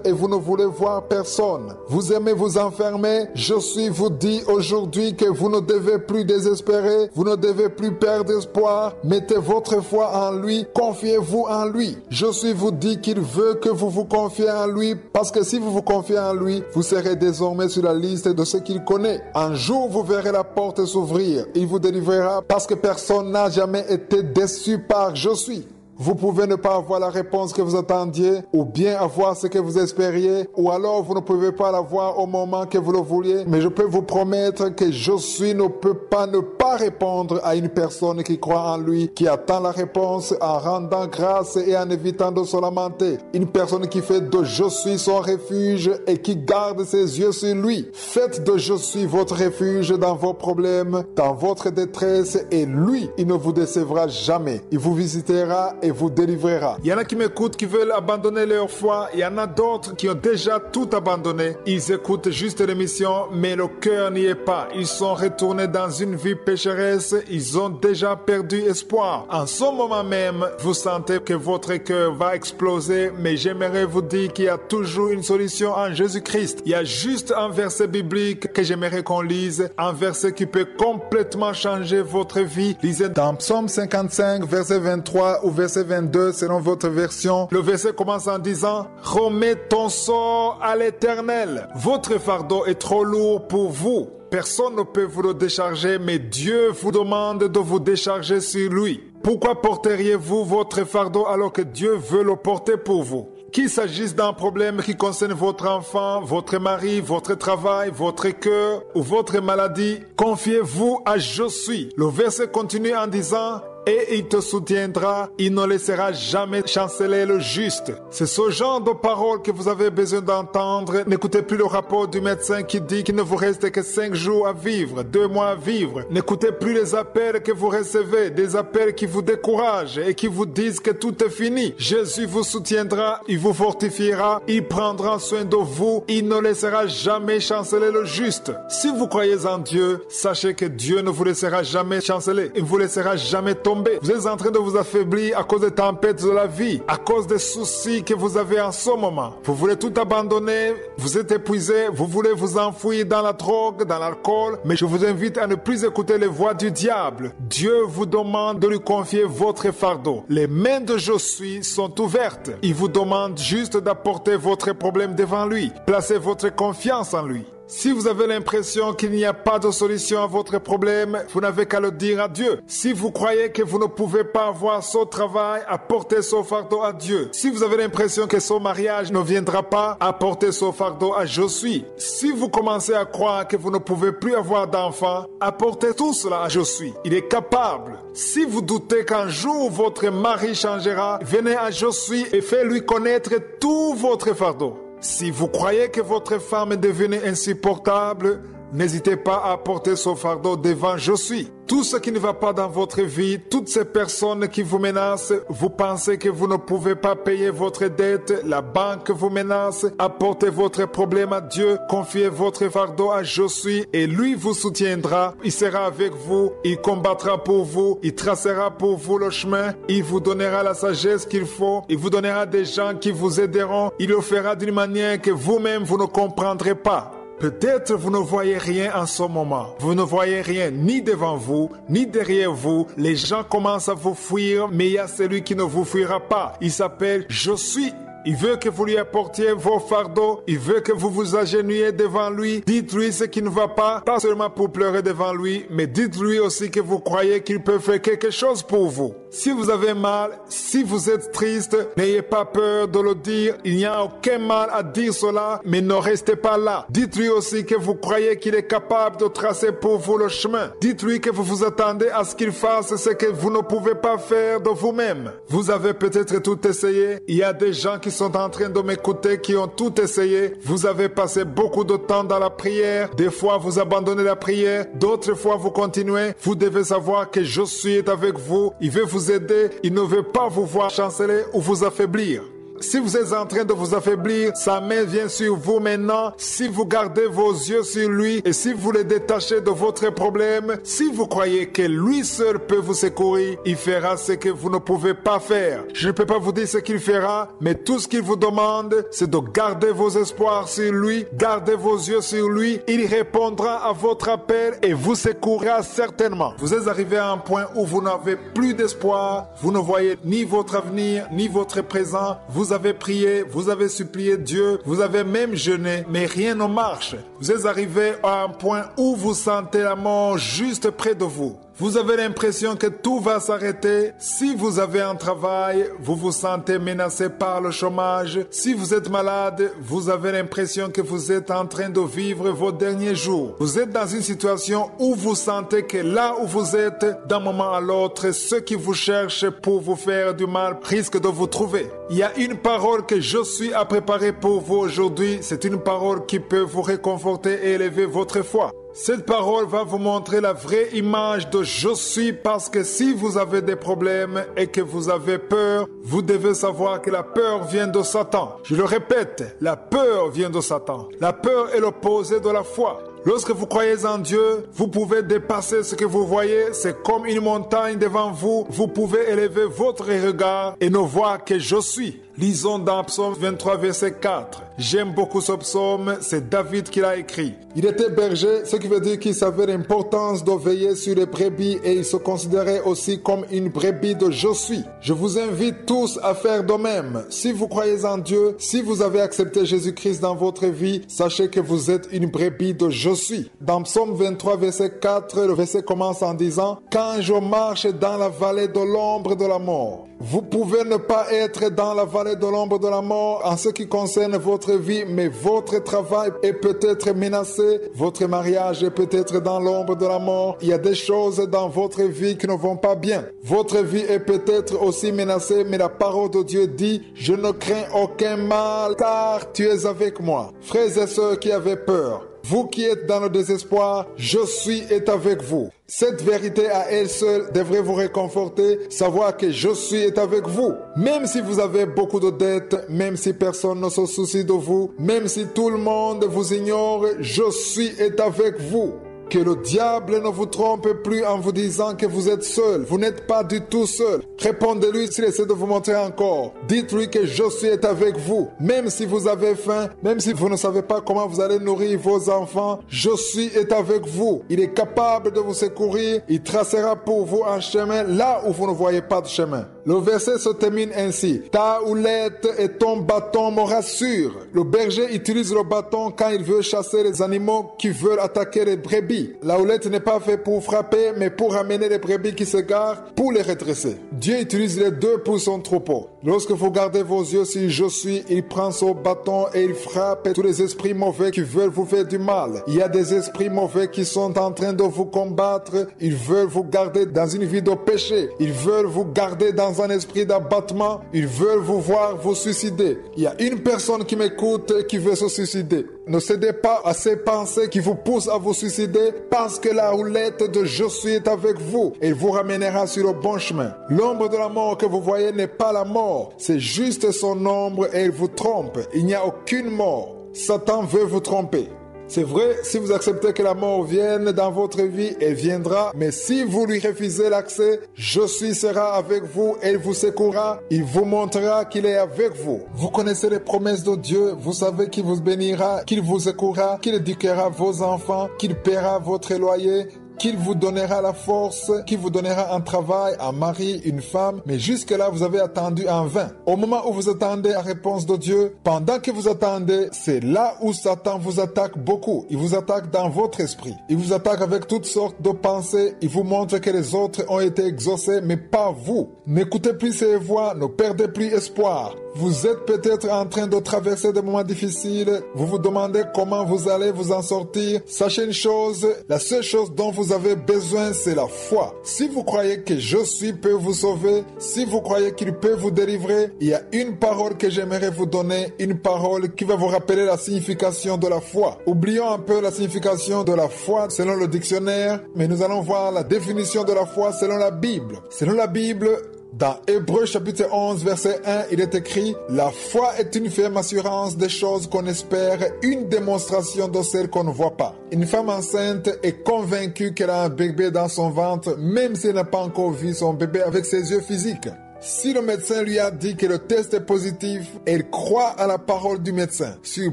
[SPEAKER 1] et vous ne voulez voir personne. Vous aimez vous enfermer. Je suis vous dit aujourd'hui que vous ne devez plus désespérer, vous ne devez plus perdre espoir. Mettez votre foi en lui, confiez-vous en lui. Je suis vous dit qu'il veut que vous vous confiez en lui parce que si vous vous confiez en lui, vous serez désormais sur la liste de ceux qu'il connaît. Un jour, vous verrez la porte s'ouvrir. Il vous délivrera parce que personne n'a jamais été déçu par Je suis. Vous pouvez ne pas avoir la réponse que vous attendiez, ou bien avoir ce que vous espériez, ou alors vous ne pouvez pas l'avoir au moment que vous le vouliez. Mais je peux vous promettre que Je suis ne peut pas ne pas répondre à une personne qui croit en lui, qui attend la réponse en rendant grâce et en évitant de se lamenter. Une personne qui fait de Je suis son refuge et qui garde ses yeux sur lui. Faites de Je suis votre refuge dans vos problèmes, dans votre détresse, et lui, il ne vous décevra jamais. Il vous visitera et et vous délivrera. Il y en a qui m'écoutent qui veulent abandonner leur foi. Il y en a d'autres qui ont déjà tout abandonné. Ils écoutent juste l'émission, mais le cœur n'y est pas. Ils sont retournés dans une vie pécheresse. Ils ont déjà perdu espoir. En ce moment même, vous sentez que votre cœur va exploser, mais j'aimerais vous dire qu'il y a toujours une solution en Jésus-Christ. Il y a juste un verset biblique que j'aimerais qu'on lise, un verset qui peut complètement changer votre vie. Lisez dans Psaume 55, verset 23 ou verset 22 selon votre version. Le verset commence en disant « Remets ton sort à l'Éternel. Votre fardeau est trop lourd pour vous. Personne ne peut vous le décharger, mais Dieu vous demande de vous décharger sur lui. Pourquoi porteriez-vous votre fardeau alors que Dieu veut le porter pour vous? Qu'il s'agisse d'un problème qui concerne votre enfant, votre mari, votre travail, votre cœur ou votre maladie, confiez-vous à Je suis. Le verset continue en disant « Et il te soutiendra, il ne laissera jamais chanceler le juste. » C'est ce genre de paroles que vous avez besoin d'entendre. N'écoutez plus le rapport du médecin qui dit qu'il ne vous reste que 5 jours à vivre, 2 mois à vivre. N'écoutez plus les appels que vous recevez, des appels qui vous découragent et qui vous disent que tout est fini. Jésus vous soutiendra, il vous fortifiera, il prendra soin de vous, il ne laissera jamais chanceler le juste. Si vous croyez en Dieu, sachez que Dieu ne vous laissera jamais chanceler, il ne vous laissera jamais tomber. Vous êtes en train de vous affaiblir à cause des tempêtes de la vie, à cause des soucis que vous avez en ce moment. Vous voulez tout abandonner, vous êtes épuisé, vous voulez vous enfouir dans la drogue, dans l'alcool, mais je vous invite à ne plus écouter les voix du diable. Dieu vous demande de lui confier votre fardeau. Les mains de Je suis sont ouvertes. Il vous demande juste d'apporter votre problème devant lui. Placez votre confiance en lui. Si vous avez l'impression qu'il n'y a pas de solution à votre problème, vous n'avez qu'à le dire à Dieu. Si vous croyez que vous ne pouvez pas avoir ce travail, apportez ce fardeau à Dieu. Si vous avez l'impression que ce mariage ne viendra pas, apportez ce fardeau à Je suis. Si vous commencez à croire que vous ne pouvez plus avoir d'enfants, apportez tout cela à Je suis. Il est capable. Si vous doutez qu'un jour votre mari changera, venez à Je suis et faites-lui connaître tout votre fardeau. Si vous croyez que votre femme est devenue insupportable, n'hésitez pas à apporter ce fardeau devant Je suis. Tout ce qui ne va pas dans votre vie, toutes ces personnes qui vous menacent, vous pensez que vous ne pouvez pas payer votre dette, la banque vous menace, apportez votre problème à Dieu, confiez votre fardeau à Je suis et lui vous soutiendra, il sera avec vous, il combattra pour vous, il tracera pour vous le chemin, il vous donnera la sagesse qu'il faut, il vous donnera des gens qui vous aideront, il le fera d'une manière que vous-même vous ne comprendrez pas. Peut-être vous ne voyez rien en ce moment. Vous ne voyez rien ni devant vous, ni derrière vous. Les gens commencent à vous fuir, mais il y a celui qui ne vous fuira pas. Il s'appelle Je suis. Il veut que vous lui apportiez vos fardeaux. Il veut que vous vous agenouillez devant lui. Dites-lui ce qui ne va pas seulement pour pleurer devant lui, mais dites-lui aussi que vous croyez qu'il peut faire quelque chose pour vous. Si vous avez mal, si vous êtes triste, n'ayez pas peur de le dire. Il n'y a aucun mal à dire cela, mais ne restez pas là. Dites-lui aussi que vous croyez qu'il est capable de tracer pour vous le chemin. Dites-lui que vous vous attendez à ce qu'il fasse ce que vous ne pouvez pas faire de vous-même. Vous avez peut-être tout essayé. Il y a des gens qui sont en train de m'écouter, qui ont tout essayé. Vous avez passé beaucoup de temps dans la prière. Des fois, vous abandonnez la prière. D'autres fois, vous continuez. Vous devez savoir que Je suis avec vous. Il veut vous aider. Il ne veut pas vous voir chanceler ou vous affaiblir. Si vous êtes en train de vous affaiblir, sa main vient sur vous maintenant. Si vous gardez vos yeux sur lui et si vous les détachez de votre problème, si vous croyez que lui seul peut vous secourir, il fera ce que vous ne pouvez pas faire. Je ne peux pas vous dire ce qu'il fera, mais tout ce qu'il vous demande, c'est de garder vos espoirs sur lui, garder vos yeux sur lui. Il répondra à votre appel et vous secourra certainement. Vous êtes arrivé à un point où vous n'avez plus d'espoir, vous ne voyez ni votre avenir, ni votre présent. Vous avez prié, vous avez supplié Dieu, vous avez même jeûné, mais rien ne marche. Vous êtes arrivé à un point où vous sentez la mort juste près de vous. Vous avez l'impression que tout va s'arrêter. Si vous avez un travail, vous vous sentez menacé par le chômage. Si vous êtes malade, vous avez l'impression que vous êtes en train de vivre vos derniers jours. Vous êtes dans une situation où vous sentez que là où vous êtes, d'un moment à l'autre, ceux qui vous cherchent pour vous faire du mal risquent de vous trouver. Il y a une parole que Je suis à préparer pour vous aujourd'hui. C'est une parole qui peut vous réconforter et élever votre foi. Cette parole va vous montrer la vraie image de je suis, parce que si vous avez des problèmes et que vous avez peur, vous devez savoir que la peur vient de Satan. Je le répète, la peur vient de Satan. La peur est l'opposé de la foi. Lorsque vous croyez en Dieu, vous pouvez dépasser ce que vous voyez. C'est comme une montagne devant vous. Vous pouvez élever votre regard et ne voir que je suis. Lisons dans Psaume 23, verset 4. J'aime beaucoup ce psaume, c'est David qui l'a écrit. Il était berger, ce qui veut dire qu'il savait l'importance de veiller sur les brebis et il se considérait aussi comme une brebis de je suis. Je vous invite tous à faire de même. Si vous croyez en Dieu, si vous avez accepté Jésus-Christ dans votre vie, sachez que vous êtes une brebis de je suis. Dans Psaume 23, verset 4, le verset commence en disant « Quand je marche dans la vallée de l'ombre de la mort ». Vous pouvez ne pas être dans la vallée de l'ombre de la mort en ce qui concerne votre vie, mais votre travail est peut-être menacé, votre mariage est peut-être dans l'ombre de la mort. Il y a des choses dans votre vie qui ne vont pas bien. Votre vie est peut-être aussi menacée, mais la parole de Dieu dit « Je ne crains aucun mal, car tu es avec moi ». Frères et sœurs qui avaient peur, vous qui êtes dans le désespoir, je suis est avec vous. Cette vérité à elle seule devrait vous réconforter, savoir que je suis est avec vous. Même si vous avez beaucoup de dettes, même si personne ne se soucie de vous, même si tout le monde vous ignore, je suis est avec vous. Que le diable ne vous trompe plus en vous disant que vous êtes seul. Vous n'êtes pas du tout seul. Répondez-lui s'il essaie de vous montrer encore. Dites-lui que je suis avec vous. Même si vous avez faim, même si vous ne savez pas comment vous allez nourrir vos enfants, je suis avec vous. Il est capable de vous secourir. Il tracera pour vous un chemin là où vous ne voyez pas de chemin. Le verset se termine ainsi. Ta houlette et ton bâton me rassurent. Le berger utilise le bâton quand il veut chasser les animaux qui veulent attaquer les brebis. La houlette n'est pas faite pour frapper, mais pour amener les brebis qui s'égarent, pour les redresser. Dieu utilise les deux pour son troupeau. Lorsque vous gardez vos yeux sur je suis, il prend son bâton et il frappe tous les esprits mauvais qui veulent vous faire du mal. Il y a des esprits mauvais qui sont en train de vous combattre. Ils veulent vous garder dans une vie de péché. Ils veulent vous garder dans un esprit d'abattement. Ils veulent vous voir vous suicider. Il y a une personne qui m'écoute qui veut se suicider. Ne cédez pas à ces pensées qui vous poussent à vous suicider, parce que la houlette de je suis est avec vous et il vous ramènera sur le bon chemin. L'ombre de la mort que vous voyez n'est pas la mort, c'est juste son ombre et il vous trompe. Il n'y a aucune mort. Satan veut vous tromper. C'est vrai, si vous acceptez que la mort vienne dans votre vie, elle viendra. Mais si vous lui refusez l'accès, je suis sera avec vous et il vous secourra. Il vous montrera qu'il est avec vous. Vous connaissez les promesses de Dieu. Vous savez qu'il vous bénira, qu'il vous secourra, qu'il éduquera vos enfants, qu'il paiera votre loyer, qu'il vous donnera la force, qu'il vous donnera un travail, un mari, une femme. Mais jusque-là, vous avez attendu en vain. Au moment où vous attendez la réponse de Dieu, pendant que vous attendez, c'est là où Satan vous attaque beaucoup. Il vous attaque dans votre esprit. Il vous attaque avec toutes sortes de pensées. Il vous montre que les autres ont été exaucés, mais pas vous. N'écoutez plus ces voix, ne perdez plus espoir. Vous êtes peut-être en train de traverser des moments difficiles. Vous vous demandez comment vous allez vous en sortir. Sachez une chose, la seule chose dont vous avez besoin, c'est la foi. Si vous croyez que je suis peut vous sauver, si vous croyez qu'il peut vous délivrer, il y a une parole que j'aimerais vous donner, une parole qui va vous rappeler la signification de la foi. Oublions un peu la signification de la foi selon le dictionnaire, mais nous allons voir la définition de la foi selon la Bible. Selon la Bible, dans Hébreux chapitre 11 verset 1, il est écrit « La foi est une ferme assurance des choses qu'on espère, une démonstration de celles qu'on ne voit pas. » Une femme enceinte est convaincue qu'elle a un bébé dans son ventre, même si elle n'a pas encore vu son bébé avec ses yeux physiques. Si le médecin lui a dit que le test est positif, elle croit à la parole du médecin. Sur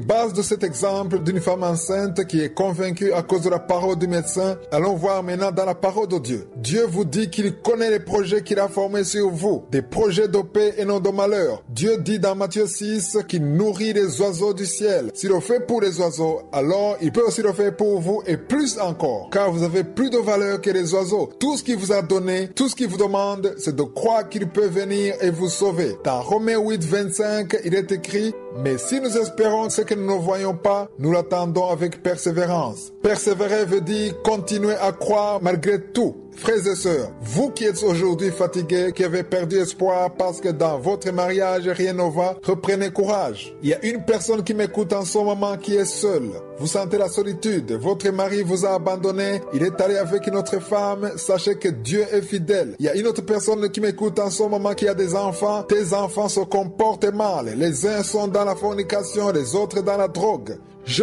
[SPEAKER 1] base de cet exemple d'une femme enceinte qui est convaincue à cause de la parole du médecin, allons voir maintenant dans la parole de Dieu. Dieu vous dit qu'il connaît les projets qu'il a formés sur vous, des projets de paix et non de malheur. Dieu dit dans Matthieu 6 qu'il nourrit les oiseaux du ciel. S'il le fait pour les oiseaux, alors il peut aussi le faire pour vous et plus encore, car vous avez plus de valeur que les oiseaux. Tout ce qu'il vous a donné, tout ce qu'il vous demande, c'est de croire qu'il peut venir et vous sauver. Dans Romains 8, 25, il est écrit « Mais si nous espérons ce que nous ne voyons pas, nous l'attendons avec persévérance. Persévérer veut dire continuer à croire malgré tout. Frères et sœurs, vous qui êtes aujourd'hui fatigués, qui avez perdu espoir parce que dans votre mariage rien ne va, reprenez courage. Il y a une personne qui m'écoute en ce moment qui est seule. Vous sentez la solitude, votre mari vous a abandonné, il est allé avec une autre femme, sachez que Dieu est fidèle. Il y a une autre personne qui m'écoute en ce moment qui a des enfants, tes enfants se comportent mal, les uns sont dans la fornication, les autres dans la drogue. Je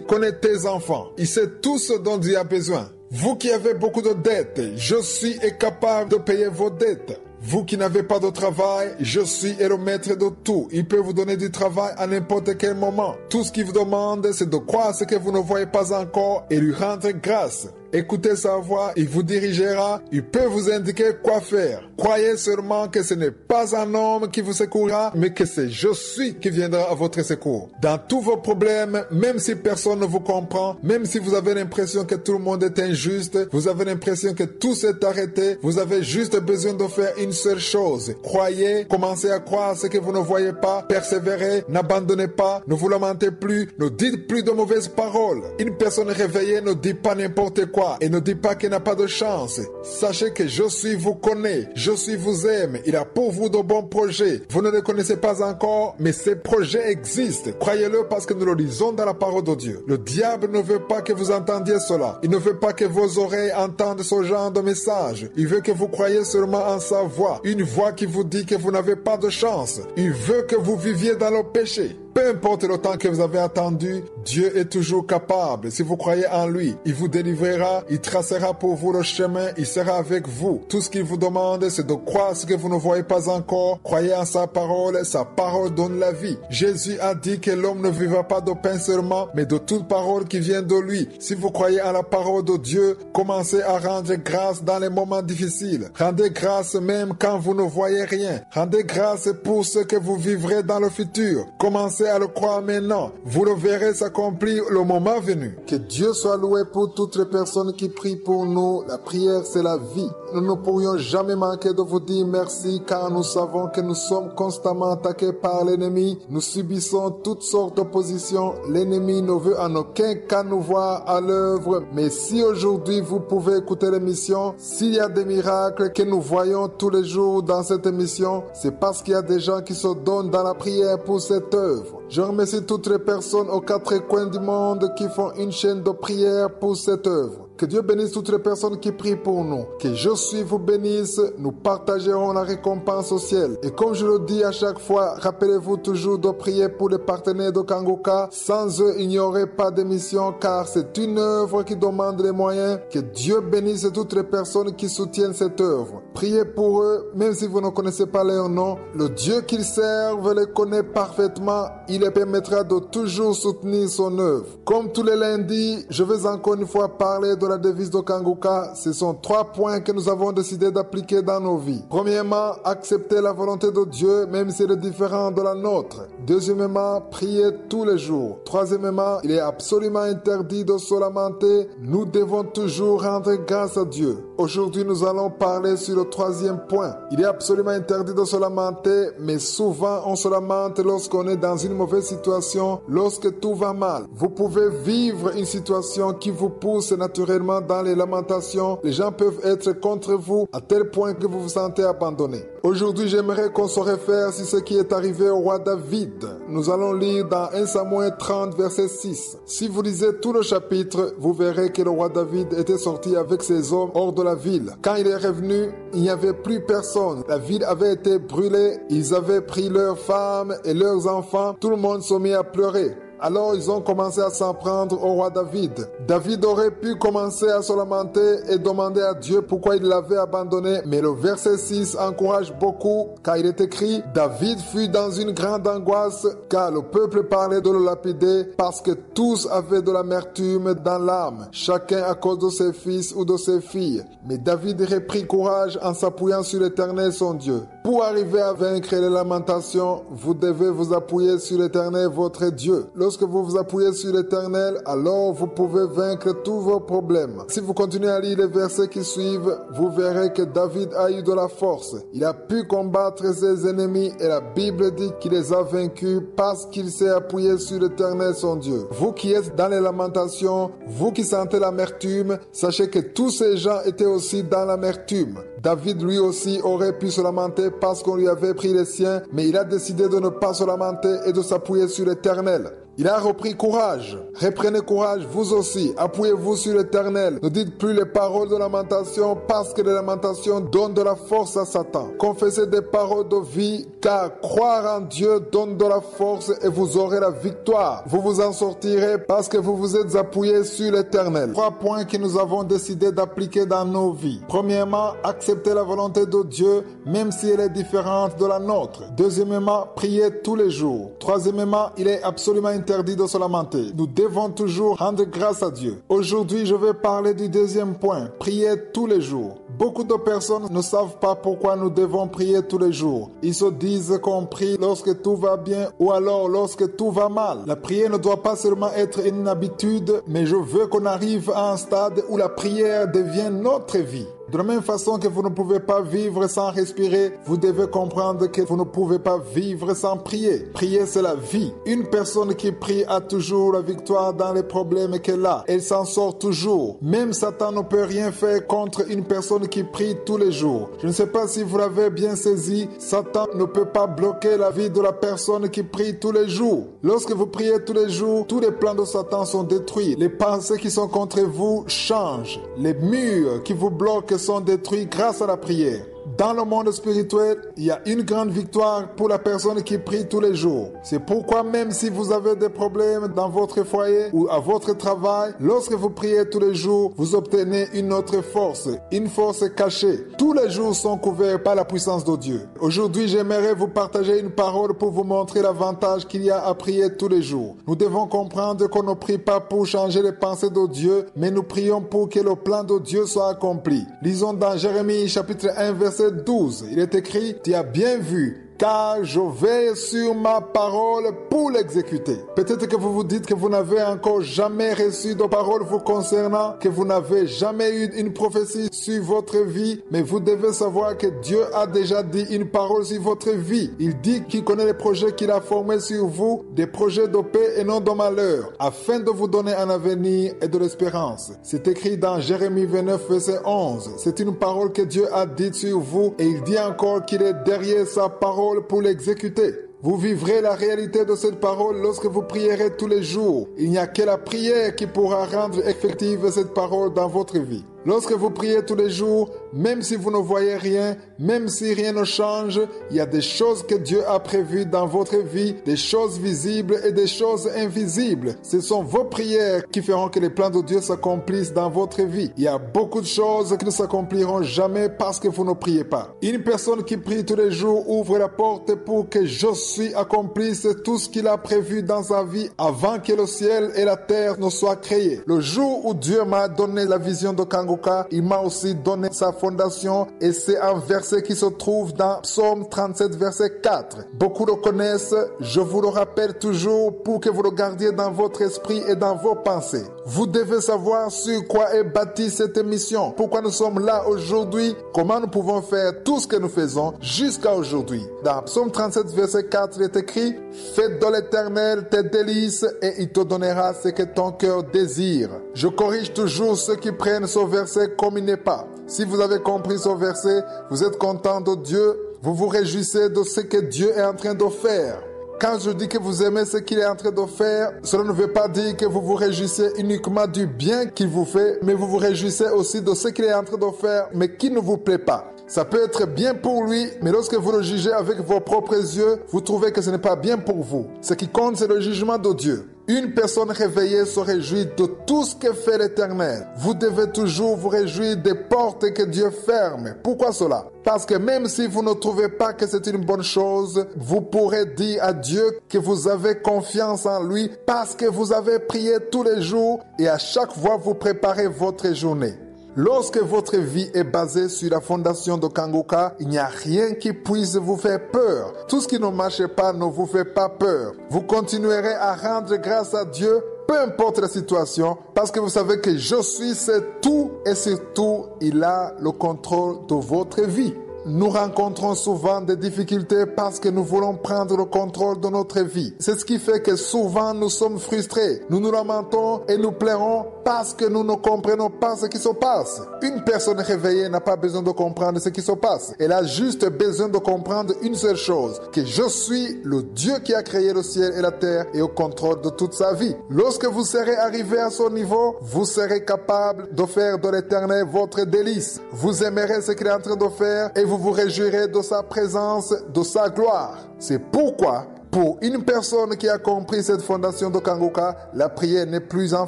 [SPEAKER 1] connais tes enfants, il sait tout ce dont Dieu a besoin. Vous qui avez beaucoup de dettes, je suis capable de payer vos dettes. Vous qui n'avez pas de travail, je suis le maître de tout. Il peut vous donner du travail à n'importe quel moment. Tout ce qu'il vous demande, c'est de croire ce que vous ne voyez pas encore et lui rendre grâce. Écoutez sa voix, il vous dirigera, il peut vous indiquer quoi faire. Croyez seulement que ce n'est pas un homme qui vous secourra, mais que c'est je suis qui viendra à votre secours. Dans tous vos problèmes, même si personne ne vous comprend, même si vous avez l'impression que tout le monde est injuste, vous avez l'impression que tout s'est arrêté, vous avez juste besoin de faire une seule chose. Croyez, commencez à croire ce que vous ne voyez pas, persévérez, n'abandonnez pas, ne vous lamentez plus, ne dites plus de mauvaises paroles. Une personne réveillée ne dit pas n'importe quoi et ne dit pas qu'il n'a pas de chance. Sachez que je suis vous connaît, je suis vous aime, il a pour vous de bons projets. Vous ne les connaissez pas encore, mais ces projets existent. Croyez-le parce que nous le lisons dans la parole de Dieu. Le diable ne veut pas que vous entendiez cela. Il ne veut pas que vos oreilles entendent ce genre de message. Il veut que vous croyiez seulement en sa voix. Une voix qui vous dit que vous n'avez pas de chance. Il veut que vous viviez dans le péché. Peu importe le temps que vous avez attendu, Dieu est toujours capable. Si vous croyez en lui, il vous délivrera, il tracera pour vous le chemin, il sera avec vous. Tout ce qu'il vous demande, c'est de croire ce que vous ne voyez pas encore. Croyez en sa parole donne la vie. Jésus a dit que l'homme ne vivra pas de pain seulement, mais de toute parole qui vient de lui. Si vous croyez en la parole de Dieu, commencez à rendre grâce dans les moments difficiles. Rendez grâce même quand vous ne voyez rien. Rendez grâce pour ce que vous vivrez dans le futur. Commencez à le croire maintenant. Vous le verrez s'accomplir le moment venu. Que Dieu soit loué pour toutes les personnes qui prient pour nous. La prière, c'est la vie. Nous ne pourrions jamais manquer de vous dire merci car nous savons que nous sommes constamment attaqués par l'ennemi. Nous subissons toutes sortes d'oppositions. L'ennemi ne veut en aucun cas nous voir à l'œuvre. Mais si aujourd'hui vous pouvez écouter l'émission, s'il y a des miracles que nous voyons tous les jours dans cette émission, c'est parce qu'il y a des gens qui se donnent dans la prière pour cette œuvre. Je remercie toutes les personnes aux quatre coins du monde qui font une chaîne de prière pour cette œuvre. Que Dieu bénisse toutes les personnes qui prient pour nous. Que je suis vous bénisse. Nous partagerons la récompense au ciel. Et comme je le dis à chaque fois, rappelez-vous toujours de prier pour les partenaires de Kanguka. Sans eux, il n'y aurait pas d'émission car c'est une œuvre qui demande les moyens. Que Dieu bénisse toutes les personnes qui soutiennent cette œuvre. Priez pour eux, même si vous ne connaissez pas leur nom. Le Dieu qu'ils servent les connaît parfaitement. Il les permettra de toujours soutenir son œuvre. Comme tous les lundis, je vais encore une fois parler de la devise de Kanguka. Ce sont 3 points que nous avons décidé d'appliquer dans nos vies. Premièrement, accepter la volonté de Dieu, même si elle est différente de la nôtre. Deuxièmement, prier tous les jours. Troisièmement, il est absolument interdit de se lamenter. Nous devons toujours rendre grâce à Dieu. Aujourd'hui, nous allons parler sur le 3e point. Il est absolument interdit de se lamenter, mais souvent on se lamente lorsqu'on est dans une mauvaise situation, lorsque tout va mal. Vous pouvez vivre une situation qui vous pousse naturellement dans les lamentations. Les gens peuvent être contre vous à tel point que vous vous sentez abandonné. Aujourd'hui, j'aimerais qu'on se réfère sur ce qui est arrivé au roi David. Nous allons lire dans 1 Samuel 30, verset 6. Si vous lisez tout le chapitre, vous verrez que le roi David était sorti avec ses hommes hors de la ville. Quand il est revenu, il n'y avait plus personne. La ville avait été brûlée. Ils avaient pris leurs femmes et leurs enfants. Tout le monde s'est mis à pleurer. Alors ils ont commencé à s'en prendre au roi David. David aurait pu commencer à se lamenter et demander à Dieu pourquoi il l'avait abandonné. Mais le verset 6 encourage beaucoup car il est écrit « David fut dans une grande angoisse car le peuple parlait de le lapider parce que tous avaient de l'amertume dans l'âme, chacun à cause de ses fils ou de ses filles. Mais David reprit courage en s'appuyant sur l'Éternel son Dieu. » Pour arriver à vaincre les lamentations, vous devez vous appuyer sur l'Éternel, votre Dieu. Lorsque vous vous appuyez sur l'Éternel, alors vous pouvez vaincre tous vos problèmes. Si vous continuez à lire les versets qui suivent, vous verrez que David a eu de la force. Il a pu combattre ses ennemis et la Bible dit qu'il les a vaincus parce qu'il s'est appuyé sur l'Éternel, son Dieu. Vous qui êtes dans les lamentations, vous qui sentez l'amertume, sachez que tous ces gens étaient aussi dans l'amertume. David lui aussi aurait pu se lamenter parce qu'on lui avait pris les siens, mais il a décidé de ne pas se lamenter et de s'appuyer sur l'Éternel. Il a repris courage. Reprenez courage, vous aussi. Appuyez-vous sur l'Éternel. Ne dites plus les paroles de lamentation parce que les lamentations donnent de la force à Satan. Confessez des paroles de vie car croire en Dieu donne de la force et vous aurez la victoire. Vous vous en sortirez parce que vous vous êtes appuyé sur l'Éternel. 3 points que nous avons décidé d'appliquer dans nos vies. Premièrement, accepter la volonté de Dieu même si elle est différente de la nôtre. Deuxièmement, prier tous les jours. Troisièmement, il est absolument interdit de se lamenter. Nous devons toujours rendre grâce à Dieu. Aujourd'hui, je vais parler du deuxième point, prier tous les jours. Beaucoup de personnes ne savent pas pourquoi nous devons prier tous les jours. Ils se disent qu'on prie lorsque tout va bien ou alors lorsque tout va mal. La prière ne doit pas seulement être une habitude, mais je veux qu'on arrive à un stade où la prière devient notre vie. De la même façon que vous ne pouvez pas vivre sans respirer, vous devez comprendre que vous ne pouvez pas vivre sans prier. Prier, c'est la vie. Une personne qui prie a toujours la victoire dans les problèmes qu'elle a. Elle s'en sort toujours. Même Satan ne peut rien faire contre une personne qui prie tous les jours. Je ne sais pas si vous l'avez bien saisi, Satan ne peut pas bloquer la vie de la personne qui prie tous les jours. Lorsque vous priez tous les jours, tous les plans de Satan sont détruits. Les pensées qui sont contre vous changent. Les murs qui vous bloquent sont détruits grâce à la prière. Dans le monde spirituel, il y a une grande victoire pour la personne qui prie tous les jours. C'est pourquoi même si vous avez des problèmes dans votre foyer ou à votre travail, lorsque vous priez tous les jours, vous obtenez une autre force, une force cachée. Tous les jours sont couverts par la puissance de Dieu. Aujourd'hui, j'aimerais vous partager une parole pour vous montrer l'avantage qu'il y a à prier tous les jours. Nous devons comprendre qu'on ne prie pas pour changer les pensées de Dieu, mais nous prions pour que le plan de Dieu soit accompli. Lisons dans Jérémie chapitre 1 verset 12, il est écrit, tu as bien vu, car je veille sur ma parole pour l'exécuter. Peut-être que vous vous dites que vous n'avez encore jamais reçu de parole vous concernant, que vous n'avez jamais eu une prophétie sur votre vie, mais vous devez savoir que Dieu a déjà dit une parole sur votre vie. Il dit qu'il connaît les projets qu'il a formés sur vous, des projets de paix et non de malheur, afin de vous donner un avenir et de l'espérance. C'est écrit dans Jérémie 29, verset 11. C'est une parole que Dieu a dite sur vous et il dit encore qu'il est derrière sa parole pour l'exécuter. Vous vivrez la réalité de cette parole lorsque vous prierez tous les jours. Il n'y a que la prière qui pourra rendre effective cette parole dans votre vie. Lorsque vous priez tous les jours, même si vous ne voyez rien, même si rien ne change, il y a des choses que Dieu a prévues dans votre vie, des choses visibles et des choses invisibles. Ce sont vos prières qui feront que les plans de Dieu s'accomplissent dans votre vie. Il y a beaucoup de choses qui ne s'accompliront jamais parce que vous ne priez pas. Une personne qui prie tous les jours ouvre la porte pour que Josué accomplisse tout ce qu'il a prévu dans sa vie avant que le ciel et la terre ne soient créés. Le jour où Dieu m'a donné la vision de Kango, il m'a aussi donné sa fondation et c'est un verset qui se trouve dans Psaume 37 verset 4. Beaucoup le connaissent, je vous le rappelle toujours pour que vous le gardiez dans votre esprit et dans vos pensées. Vous devez savoir sur quoi est bâtie cette émission, pourquoi nous sommes là aujourd'hui, comment nous pouvons faire tout ce que nous faisons jusqu'à aujourd'hui. Dans Psaume 37 verset 4, il est écrit « Fais de l'Éternel tes délices et il te donnera ce que ton cœur désire. » Je corrige toujours ceux qui prennent ce verset comme il n'est pas. Si vous avez compris ce verset, vous êtes content de Dieu, vous vous réjouissez de ce que Dieu est en train de faire. Quand je dis que vous aimez ce qu'il est en train de faire, cela ne veut pas dire que vous vous réjouissez uniquement du bien qu'il vous fait, mais vous vous réjouissez aussi de ce qu'il est en train de faire, mais qui ne vous plaît pas. Ça peut être bien pour lui, mais lorsque vous le jugez avec vos propres yeux, vous trouvez que ce n'est pas bien pour vous. Ce qui compte, c'est le jugement de Dieu. Une personne réveillée se réjouit de tout ce que fait l'Éternel. Vous devez toujours vous réjouir des portes que Dieu ferme. Pourquoi cela? Parce que même si vous ne trouvez pas que c'est une bonne chose, vous pourrez dire à Dieu que vous avez confiance en lui parce que vous avez prié tous les jours et à chaque fois vous préparez votre journée. Lorsque votre vie est basée sur la fondation de Kanguka, il n'y a rien qui puisse vous faire peur. Tout ce qui ne marche pas ne vous fait pas peur. Vous continuerez à rendre grâce à Dieu, peu importe la situation, parce que vous savez que je suis, c'est tout, et surtout, il a le contrôle de votre vie. Nous rencontrons souvent des difficultés parce que nous voulons prendre le contrôle de notre vie. C'est ce qui fait que souvent nous sommes frustrés. Nous nous lamentons et nous pleurons parce que nous ne comprenons pas ce qui se passe. Une personne réveillée n'a pas besoin de comprendre ce qui se passe. Elle a juste besoin de comprendre une seule chose, que je suis le Dieu qui a créé le ciel et la terre et au contrôle de toute sa vie. Lorsque vous serez arrivé à ce niveau, vous serez capable de faire de l'Éternel votre délice. Vous aimerez ce qu'il est en train de faire et vous réjouirez de sa présence, de sa gloire. C'est pourquoi, pour une personne qui a compris cette fondation de Kanguka, la prière n'est plus un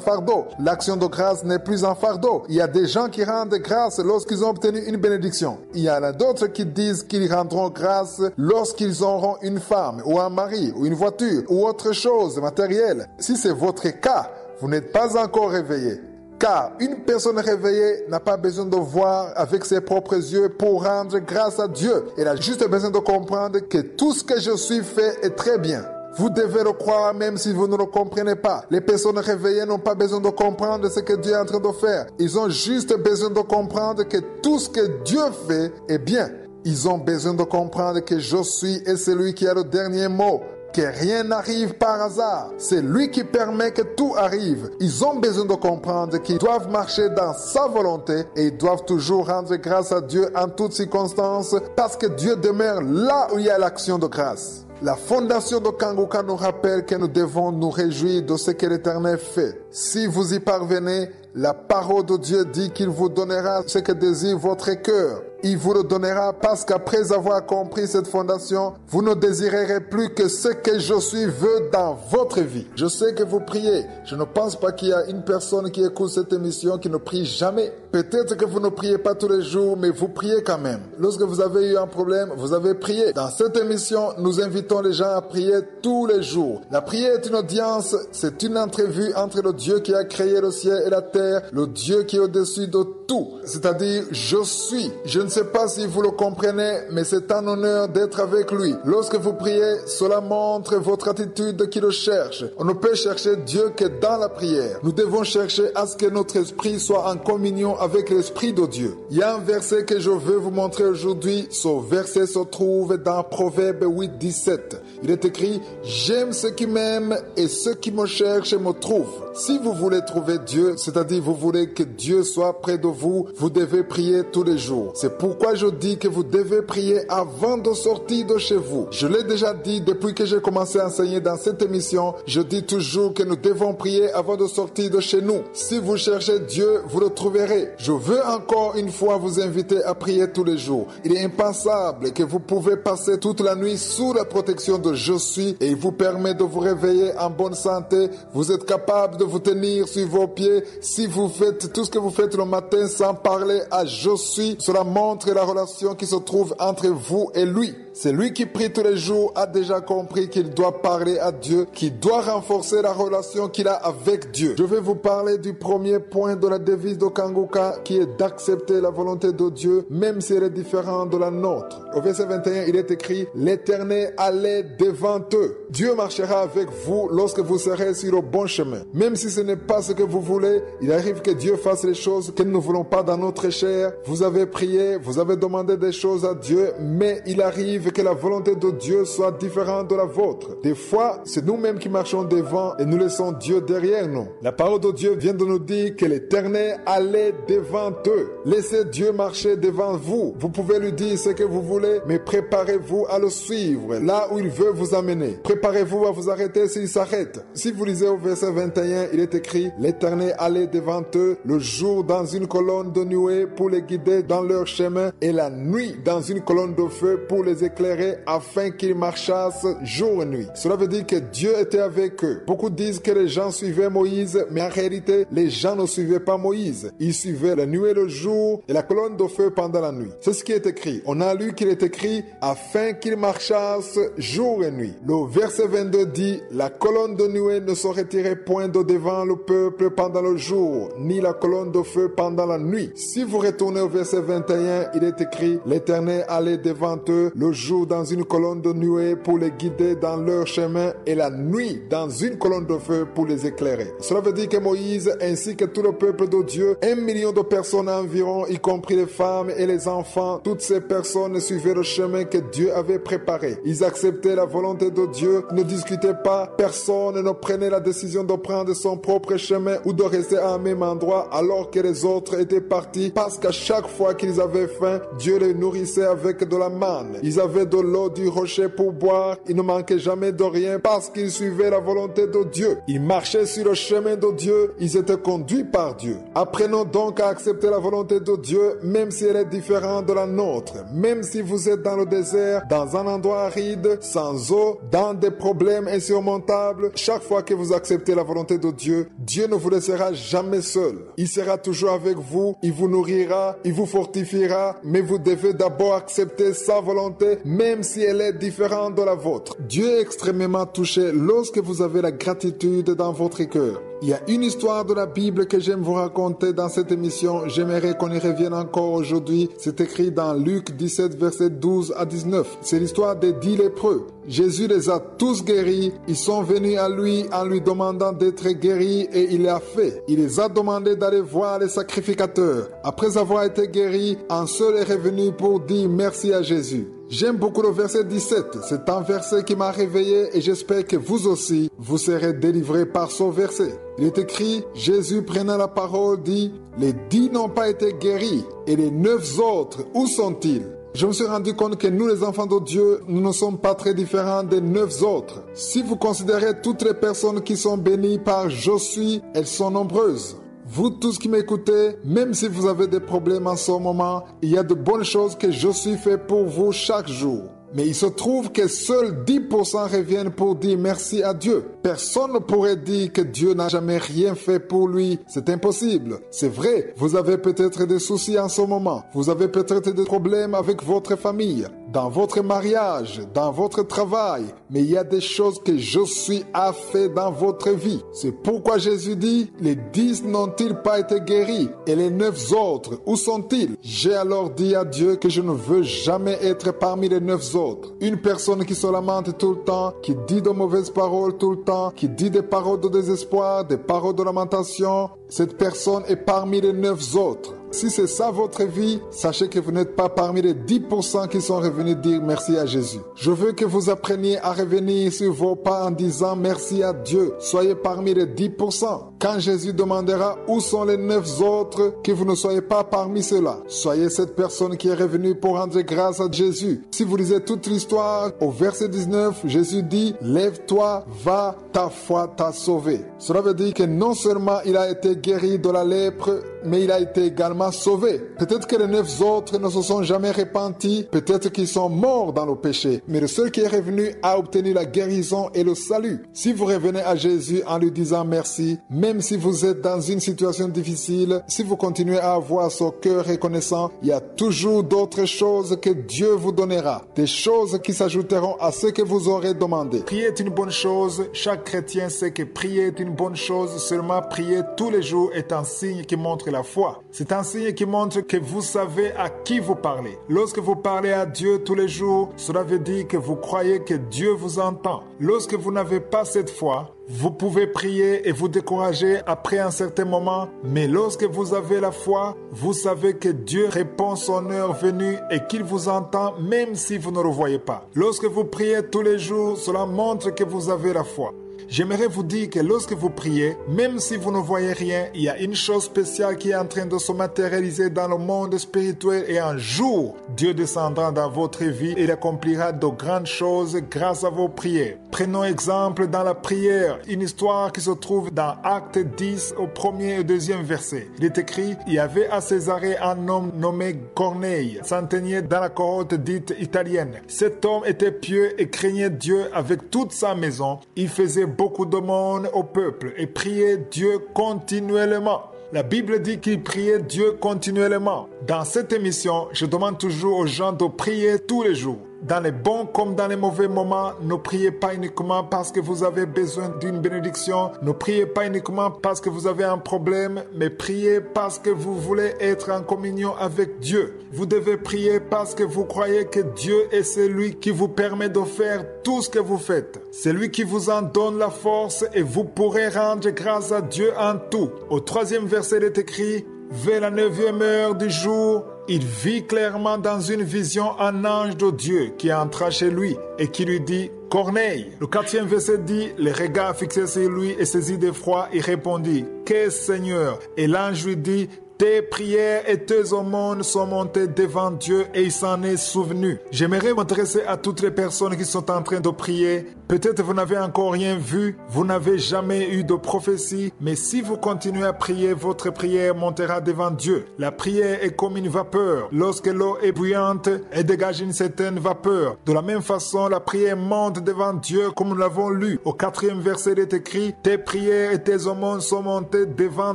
[SPEAKER 1] fardeau. L'action de grâce n'est plus un fardeau. Il y a des gens qui rendent grâce lorsqu'ils ont obtenu une bénédiction. Il y en a d'autres qui disent qu'ils rendront grâce lorsqu'ils auront une femme, ou un mari, ou une voiture, ou autre chose matérielle. Si c'est votre cas, vous n'êtes pas encore réveillé. Car une personne réveillée n'a pas besoin de voir avec ses propres yeux pour rendre grâce à Dieu. Elle a juste besoin de comprendre que tout ce que je suis fait est très bien. Vous devez le croire même si vous ne le comprenez pas. Les personnes réveillées n'ont pas besoin de comprendre ce que Dieu est en train de faire. Ils ont juste besoin de comprendre que tout ce que Dieu fait est bien. Ils ont besoin de comprendre que je suis et celui qui a le dernier mot. Que rien n'arrive par hasard. C'est lui qui permet que tout arrive. Ils ont besoin de comprendre qu'ils doivent marcher dans sa volonté et ils doivent toujours rendre grâce à Dieu en toutes circonstances parce que Dieu demeure là où il y a l'action de grâce. La fondation de Kanguka nous rappelle que nous devons nous réjouir de ce que l'Éternel fait. Si vous y parvenez, la parole de Dieu dit qu'il vous donnera ce que désire votre cœur. Il vous le donnera parce qu'après avoir compris cette fondation, vous ne désirerez plus que ce que je suis veut dans votre vie. Je sais que vous priez. Je ne pense pas qu'il y a une personne qui écoute cette émission qui ne prie jamais. Peut-être que vous ne priez pas tous les jours, mais vous priez quand même. Lorsque vous avez eu un problème, vous avez prié. Dans cette émission, nous invitons les gens à prier tous les jours. La prière est une audience, c'est une entrevue entre le Dieu qui a créé le ciel et la terre, le Dieu qui est au-dessus de tout. C'est-à-dire, je suis. Je ne sais pas si vous le comprenez, mais c'est un honneur d'être avec lui. Lorsque vous priez, cela montre votre attitude qui le cherche. On ne peut chercher Dieu que dans la prière. Nous devons chercher à ce que notre esprit soit en communion avec l'esprit de Dieu. Il y a un verset que je veux vous montrer aujourd'hui. Ce verset se trouve dans Proverbe 8, 17. Il est écrit, « J'aime ceux qui m'aiment et ceux qui me cherchent me trouvent. » Si vous voulez trouver Dieu, c'est-à-dire vous voulez que Dieu soit près de vous, vous devez prier tous les jours. C'est pourquoi je dis que vous devez prier avant de sortir de chez vous. Je l'ai déjà dit depuis que j'ai commencé à enseigner dans cette émission. Je dis toujours que nous devons prier avant de sortir de chez nous. Si vous cherchez Dieu, vous le trouverez. Je veux encore une fois vous inviter à prier tous les jours. Il est impensable que vous pouvez passer toute la nuit sous la protection de Je suis et il vous permet de vous réveiller en bonne santé. Vous êtes capable de vous tenir sur vos pieds. Si vous faites tout ce que vous faites le matin sans parler à Je suis, cela montre la relation qui se trouve entre vous et lui. C'est lui qui prie tous les jours, a déjà compris qu'il doit parler à Dieu, qu'il doit renforcer la relation qu'il a avec Dieu. Je vais vous parler du premier point de la devise de Kanguka, qui est d'accepter la volonté de Dieu, même si elle est différente de la nôtre. Au verset 21, il est écrit, « L'Éternel allait devant eux. » Dieu marchera avec vous lorsque vous serez sur le bon chemin. Même si ce n'est pas ce que vous voulez, il arrive que Dieu fasse les choses que nous ne voulons pas dans notre chair. Vous avez prié, vous avez demandé des choses à Dieu, mais il arrive que la volonté de Dieu soit différente de la vôtre. Des fois, c'est nous-mêmes qui marchons devant et nous laissons Dieu derrière nous. La parole de Dieu vient de nous dire que l'Éternel allait devant eux. Laissez Dieu marcher devant vous. Vous pouvez lui dire ce que vous voulez, mais préparez-vous à le suivre là où il veut vous amener. Préparez-vous à vous arrêter s'il s'arrête. Si vous lisez au verset 21, il est écrit, l'Éternel allait devant eux le jour dans une colonne de nuée pour les guider dans leur chemin et la nuit dans une colonne de feu pour les éclairer éclairer afin qu'ils marchassent jour et nuit. Cela veut dire que Dieu était avec eux. Beaucoup disent que les gens suivaient Moïse, mais en réalité, les gens ne suivaient pas Moïse. Ils suivaient la nuit et le jour et la colonne de feu pendant la nuit. C'est ce qui est écrit. On a lu qu'il est écrit afin qu'ils marchassent jour et nuit. Le verset 22 dit, la colonne de nuée ne se retirait point de devant le peuple pendant le jour, ni la colonne de feu pendant la nuit. Si vous retournez au verset 21, il est écrit, l'Éternel allait devant eux le jour dans une colonne de nuée pour les guider dans leur chemin et la nuit dans une colonne de feu pour les éclairer. Cela veut dire que Moïse ainsi que tout le peuple de Dieu, 1 million de personnes environ, y compris les femmes et les enfants, toutes ces personnes suivaient le chemin que Dieu avait préparé. Ils acceptaient la volonté de Dieu, ne discutaient pas, personne ne prenait la décision de prendre son propre chemin ou de rester à un même endroit alors que les autres étaient partis parce qu'à chaque fois qu'ils avaient faim, Dieu les nourrissait avec de la manne. Ils avaient de l'eau du rocher pour boire, ils ne manquaient jamais de rien parce qu'ils suivaient la volonté de Dieu. Ils marchaient sur le chemin de Dieu, ils étaient conduits par Dieu. Apprenons donc à accepter la volonté de Dieu même si elle est différente de la nôtre. Même si vous êtes dans le désert, dans un endroit aride, sans eau, dans des problèmes insurmontables, chaque fois que vous acceptez la volonté de Dieu, Dieu ne vous laissera jamais seul. Il sera toujours avec vous, il vous nourrira, il vous fortifiera, mais vous devez d'abord accepter sa volonté même si elle est différente de la vôtre. Dieu est extrêmement touché lorsque vous avez la gratitude dans votre cœur. Il y a une histoire de la Bible que j'aime vous raconter dans cette émission. J'aimerais qu'on y revienne encore aujourd'hui. C'est écrit dans Luc 17, verset 12 à 19. C'est l'histoire des 10 lépreux. Jésus les a tous guéris. Ils sont venus à lui en lui demandant d'être guéris et il l'a fait. Il les a demandé d'aller voir les sacrificateurs. Après avoir été guéris, un seul est revenu pour dire merci à Jésus. J'aime beaucoup le verset 17. C'est un verset qui m'a réveillé et j'espère que vous aussi, vous serez délivrés par ce verset. Il est écrit, Jésus prenant la parole dit, les 10 n'ont pas été guéris et les 9 autres, où sont-ils? Je me suis rendu compte que nous, les enfants de Dieu, nous ne sommes pas très différents des 9 autres. Si vous considérez toutes les personnes qui sont bénies par Je suis, elles sont nombreuses. Vous tous qui m'écoutez, même si vous avez des problèmes en ce moment, il y a de bonnes choses que Je suis fait pour vous chaque jour. Mais il se trouve que seuls 10% reviennent pour dire merci à Dieu. Personne ne pourrait dire que Dieu n'a jamais rien fait pour lui. C'est impossible. C'est vrai, vous avez peut-être des soucis en ce moment. Vous avez peut-être des problèmes avec votre famille, dans votre mariage, dans votre travail. Mais il y a des choses que Je suis a fait dans votre vie. C'est pourquoi Jésus dit, les 10 n'ont-ils pas été guéris? Et les 9 autres, où sont-ils? J'ai alors dit à Dieu que je ne veux jamais être parmi les 9 autres. Une personne qui se lamente tout le temps, qui dit de mauvaises paroles tout le temps, qui dit des paroles de désespoir, des paroles de lamentation, cette personne est parmi les 9 autres. Si c'est ça votre vie, sachez que vous n'êtes pas parmi les 10% qui sont revenus dire merci à Jésus. Je veux que vous appreniez à revenir sur vos pas en disant merci à Dieu. Soyez parmi les 10%. Quand Jésus demandera où sont les 9 autres, que vous ne soyez pas parmi ceux-là. Soyez cette personne qui est revenue pour rendre grâce à Jésus. Si vous lisez toute l'histoire, au verset 19, Jésus dit, lève-toi, va, ta foi t'a sauvé. Cela veut dire que non seulement il a été guéri de la lèpre, mais il a été également sauvé. Peut-être que les 9 autres ne se sont jamais repentis, peut-être qu'ils sont morts dans le péché, mais le seul qui est revenu a obtenu la guérison et le salut. Si vous revenez à Jésus en lui disant merci, même si vous êtes dans une situation difficile, si vous continuez à avoir ce cœur reconnaissant, il y a toujours d'autres choses que Dieu vous donnera, des choses qui s'ajouteront à ce que vous aurez demandé. Prier est une bonne chose, chaque chrétien sait que prier est une bonne chose, seulement prier tous les jours est un signe qui montre la foi. C'est un signe qui montre que vous savez à qui vous parlez. Lorsque vous parlez à Dieu tous les jours, cela veut dire que vous croyez que Dieu vous entend. Lorsque vous n'avez pas cette foi, vous pouvez prier et vous décourager après un certain moment, mais lorsque vous avez la foi, vous savez que Dieu répond son heure venue et qu'il vous entend même si vous ne le voyez pas. Lorsque vous priez tous les jours, cela montre que vous avez la foi. J'aimerais vous dire que lorsque vous priez, même si vous ne voyez rien, il y a une chose spéciale qui est en train de se matérialiser dans le monde spirituel et un jour, Dieu descendra dans votre vie et il accomplira de grandes choses grâce à vos prières. Prenons exemple dans la prière, une histoire qui se trouve dans Acte 10 au 1er et 2e verset. Il est écrit, il y avait à Césarée un homme nommé Corneille, centenier dans la cohorte dite italienne. Cet homme était pieux et craignait Dieu avec toute sa maison. Il faisait beaucoup d'aumônes au peuple et priait Dieu continuellement. La Bible dit qu'il priait Dieu continuellement. Dans cette émission, je demande toujours aux gens de prier tous les jours. Dans les bons comme dans les mauvais moments, ne priez pas uniquement parce que vous avez besoin d'une bénédiction. Ne priez pas uniquement parce que vous avez un problème, mais priez parce que vous voulez être en communion avec Dieu. Vous devez prier parce que vous croyez que Dieu est celui qui vous permet de faire tout ce que vous faites. C'est lui qui vous en donne la force et vous pourrez rendre grâce à Dieu en tout. Au 3e verset, il est écrit, vers la 9e heure du jour, il vit clairement dans une vision un ange de Dieu qui entra chez lui et qui lui dit « Corneille ». Le 4e verset dit « Les regards fixés sur lui et saisi d'effroi, il répondit « Qu'est-ce Seigneur ?» Et l'ange lui dit « Tes prières et tes aumônes sont montées devant Dieu et il s'en est souvenu. » J'aimerais m'adresser à toutes les personnes qui sont en train de prier. Peut-être vous n'avez encore rien vu, vous n'avez jamais eu de prophétie, mais si vous continuez à prier, votre prière montera devant Dieu. La prière est comme une vapeur. Lorsque l'eau est bouillante, elle dégage une certaine vapeur. De la même façon, la prière monte devant Dieu comme nous l'avons lu. Au 4e verset, il est écrit « Tes prières et tes aumônes sont montées devant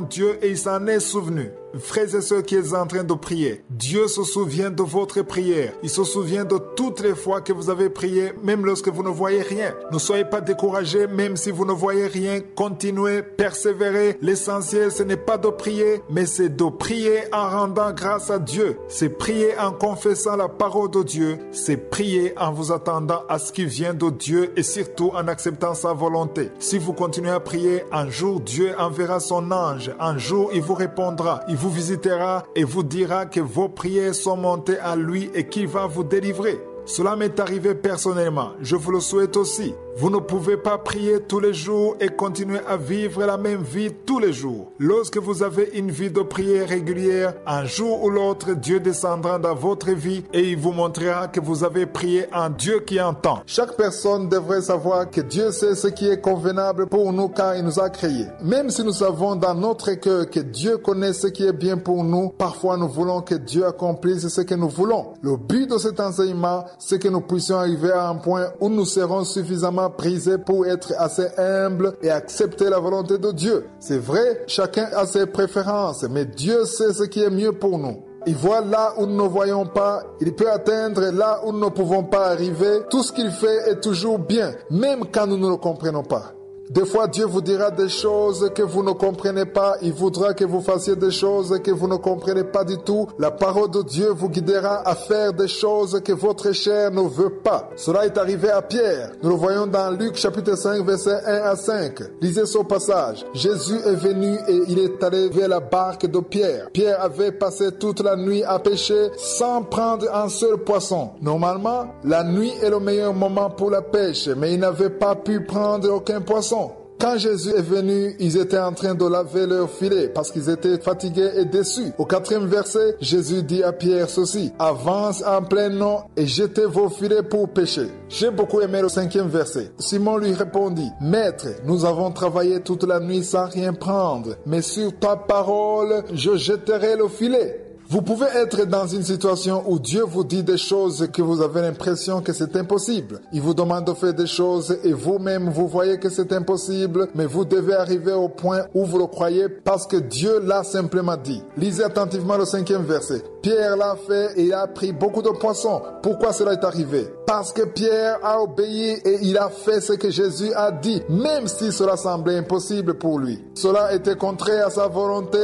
[SPEAKER 1] Dieu et il s'en est souvenu. » Frères et sœurs qui êtes en train de prier, Dieu se souvient de votre prière. Il se souvient de toutes les fois que vous avez prié, même lorsque vous ne voyez rien. Ne soyez pas découragés, même si vous ne voyez rien. Continuez, persévérez. L'essentiel, ce n'est pas de prier, mais c'est de prier en rendant grâce à Dieu. C'est prier en confessant la parole de Dieu. C'est prier en vous attendant à ce qui vient de Dieu et surtout en acceptant sa volonté. Si vous continuez à prier, un jour Dieu enverra son ange. Un jour, il vous répondra. Il vous visitera et vous dira que vos prières sont montées à lui et qu'il va vous délivrer. Cela m'est arrivé personnellement. Je vous le souhaite aussi. Vous ne pouvez pas prier tous les jours et continuer à vivre la même vie tous les jours. Lorsque vous avez une vie de prière régulière, un jour ou l'autre, Dieu descendra dans votre vie et il vous montrera que vous avez prié un Dieu qui entend. Chaque personne devrait savoir que Dieu sait ce qui est convenable pour nous car il nous a créés. Même si nous savons dans notre cœur que Dieu connaît ce qui est bien pour nous, parfois nous voulons que Dieu accomplisse ce que nous voulons. Le but de cet enseignement, c'est que nous puissions arriver à un point où nous serons suffisamment brisés pour être assez humbles et accepter la volonté de Dieu. C'est vrai, chacun a ses préférences, mais Dieu sait ce qui est mieux pour nous. Il voit là où nous ne voyons pas, il peut atteindre là où nous ne pouvons pas arriver. Tout ce qu'il fait est toujours bien, même quand nous ne le comprenons pas. Des fois, Dieu vous dira des choses que vous ne comprenez pas. Il voudra que vous fassiez des choses que vous ne comprenez pas du tout. La parole de Dieu vous guidera à faire des choses que votre chair ne veut pas. Cela est arrivé à Pierre. Nous le voyons dans Luc chapitre 5, verset 1 à 5. Lisez ce passage. Jésus est venu et il est allé vers la barque de Pierre. Pierre avait passé toute la nuit à pêcher sans prendre un seul poisson. Normalement, la nuit est le meilleur moment pour la pêche, mais il n'avait pas pu prendre aucun poisson. Quand Jésus est venu, ils étaient en train de laver leur filet parce qu'ils étaient fatigués et déçus. Au 4e verset, Jésus dit à Pierre ceci: « Avance en plein nom et jetez vos filets pour pêcher. » J'ai beaucoup aimé le 5e verset. Simon lui répondit: « Maître, nous avons travaillé toute la nuit sans rien prendre, mais sur ta parole, je jetterai le filet. » Vous pouvez être dans une situation où Dieu vous dit des choses que vous avez l'impression que c'est impossible. Il vous demande de faire des choses et vous-même vous voyez que c'est impossible, mais vous devez arriver au point où vous le croyez parce que Dieu l'a simplement dit. Lisez attentivement le 5e verset. Pierre l'a fait et il a pris beaucoup de poissons. Pourquoi cela est arrivé? Parce que Pierre a obéi et il a fait ce que Jésus a dit, même si cela semblait impossible pour lui. Cela était contraire à sa volonté,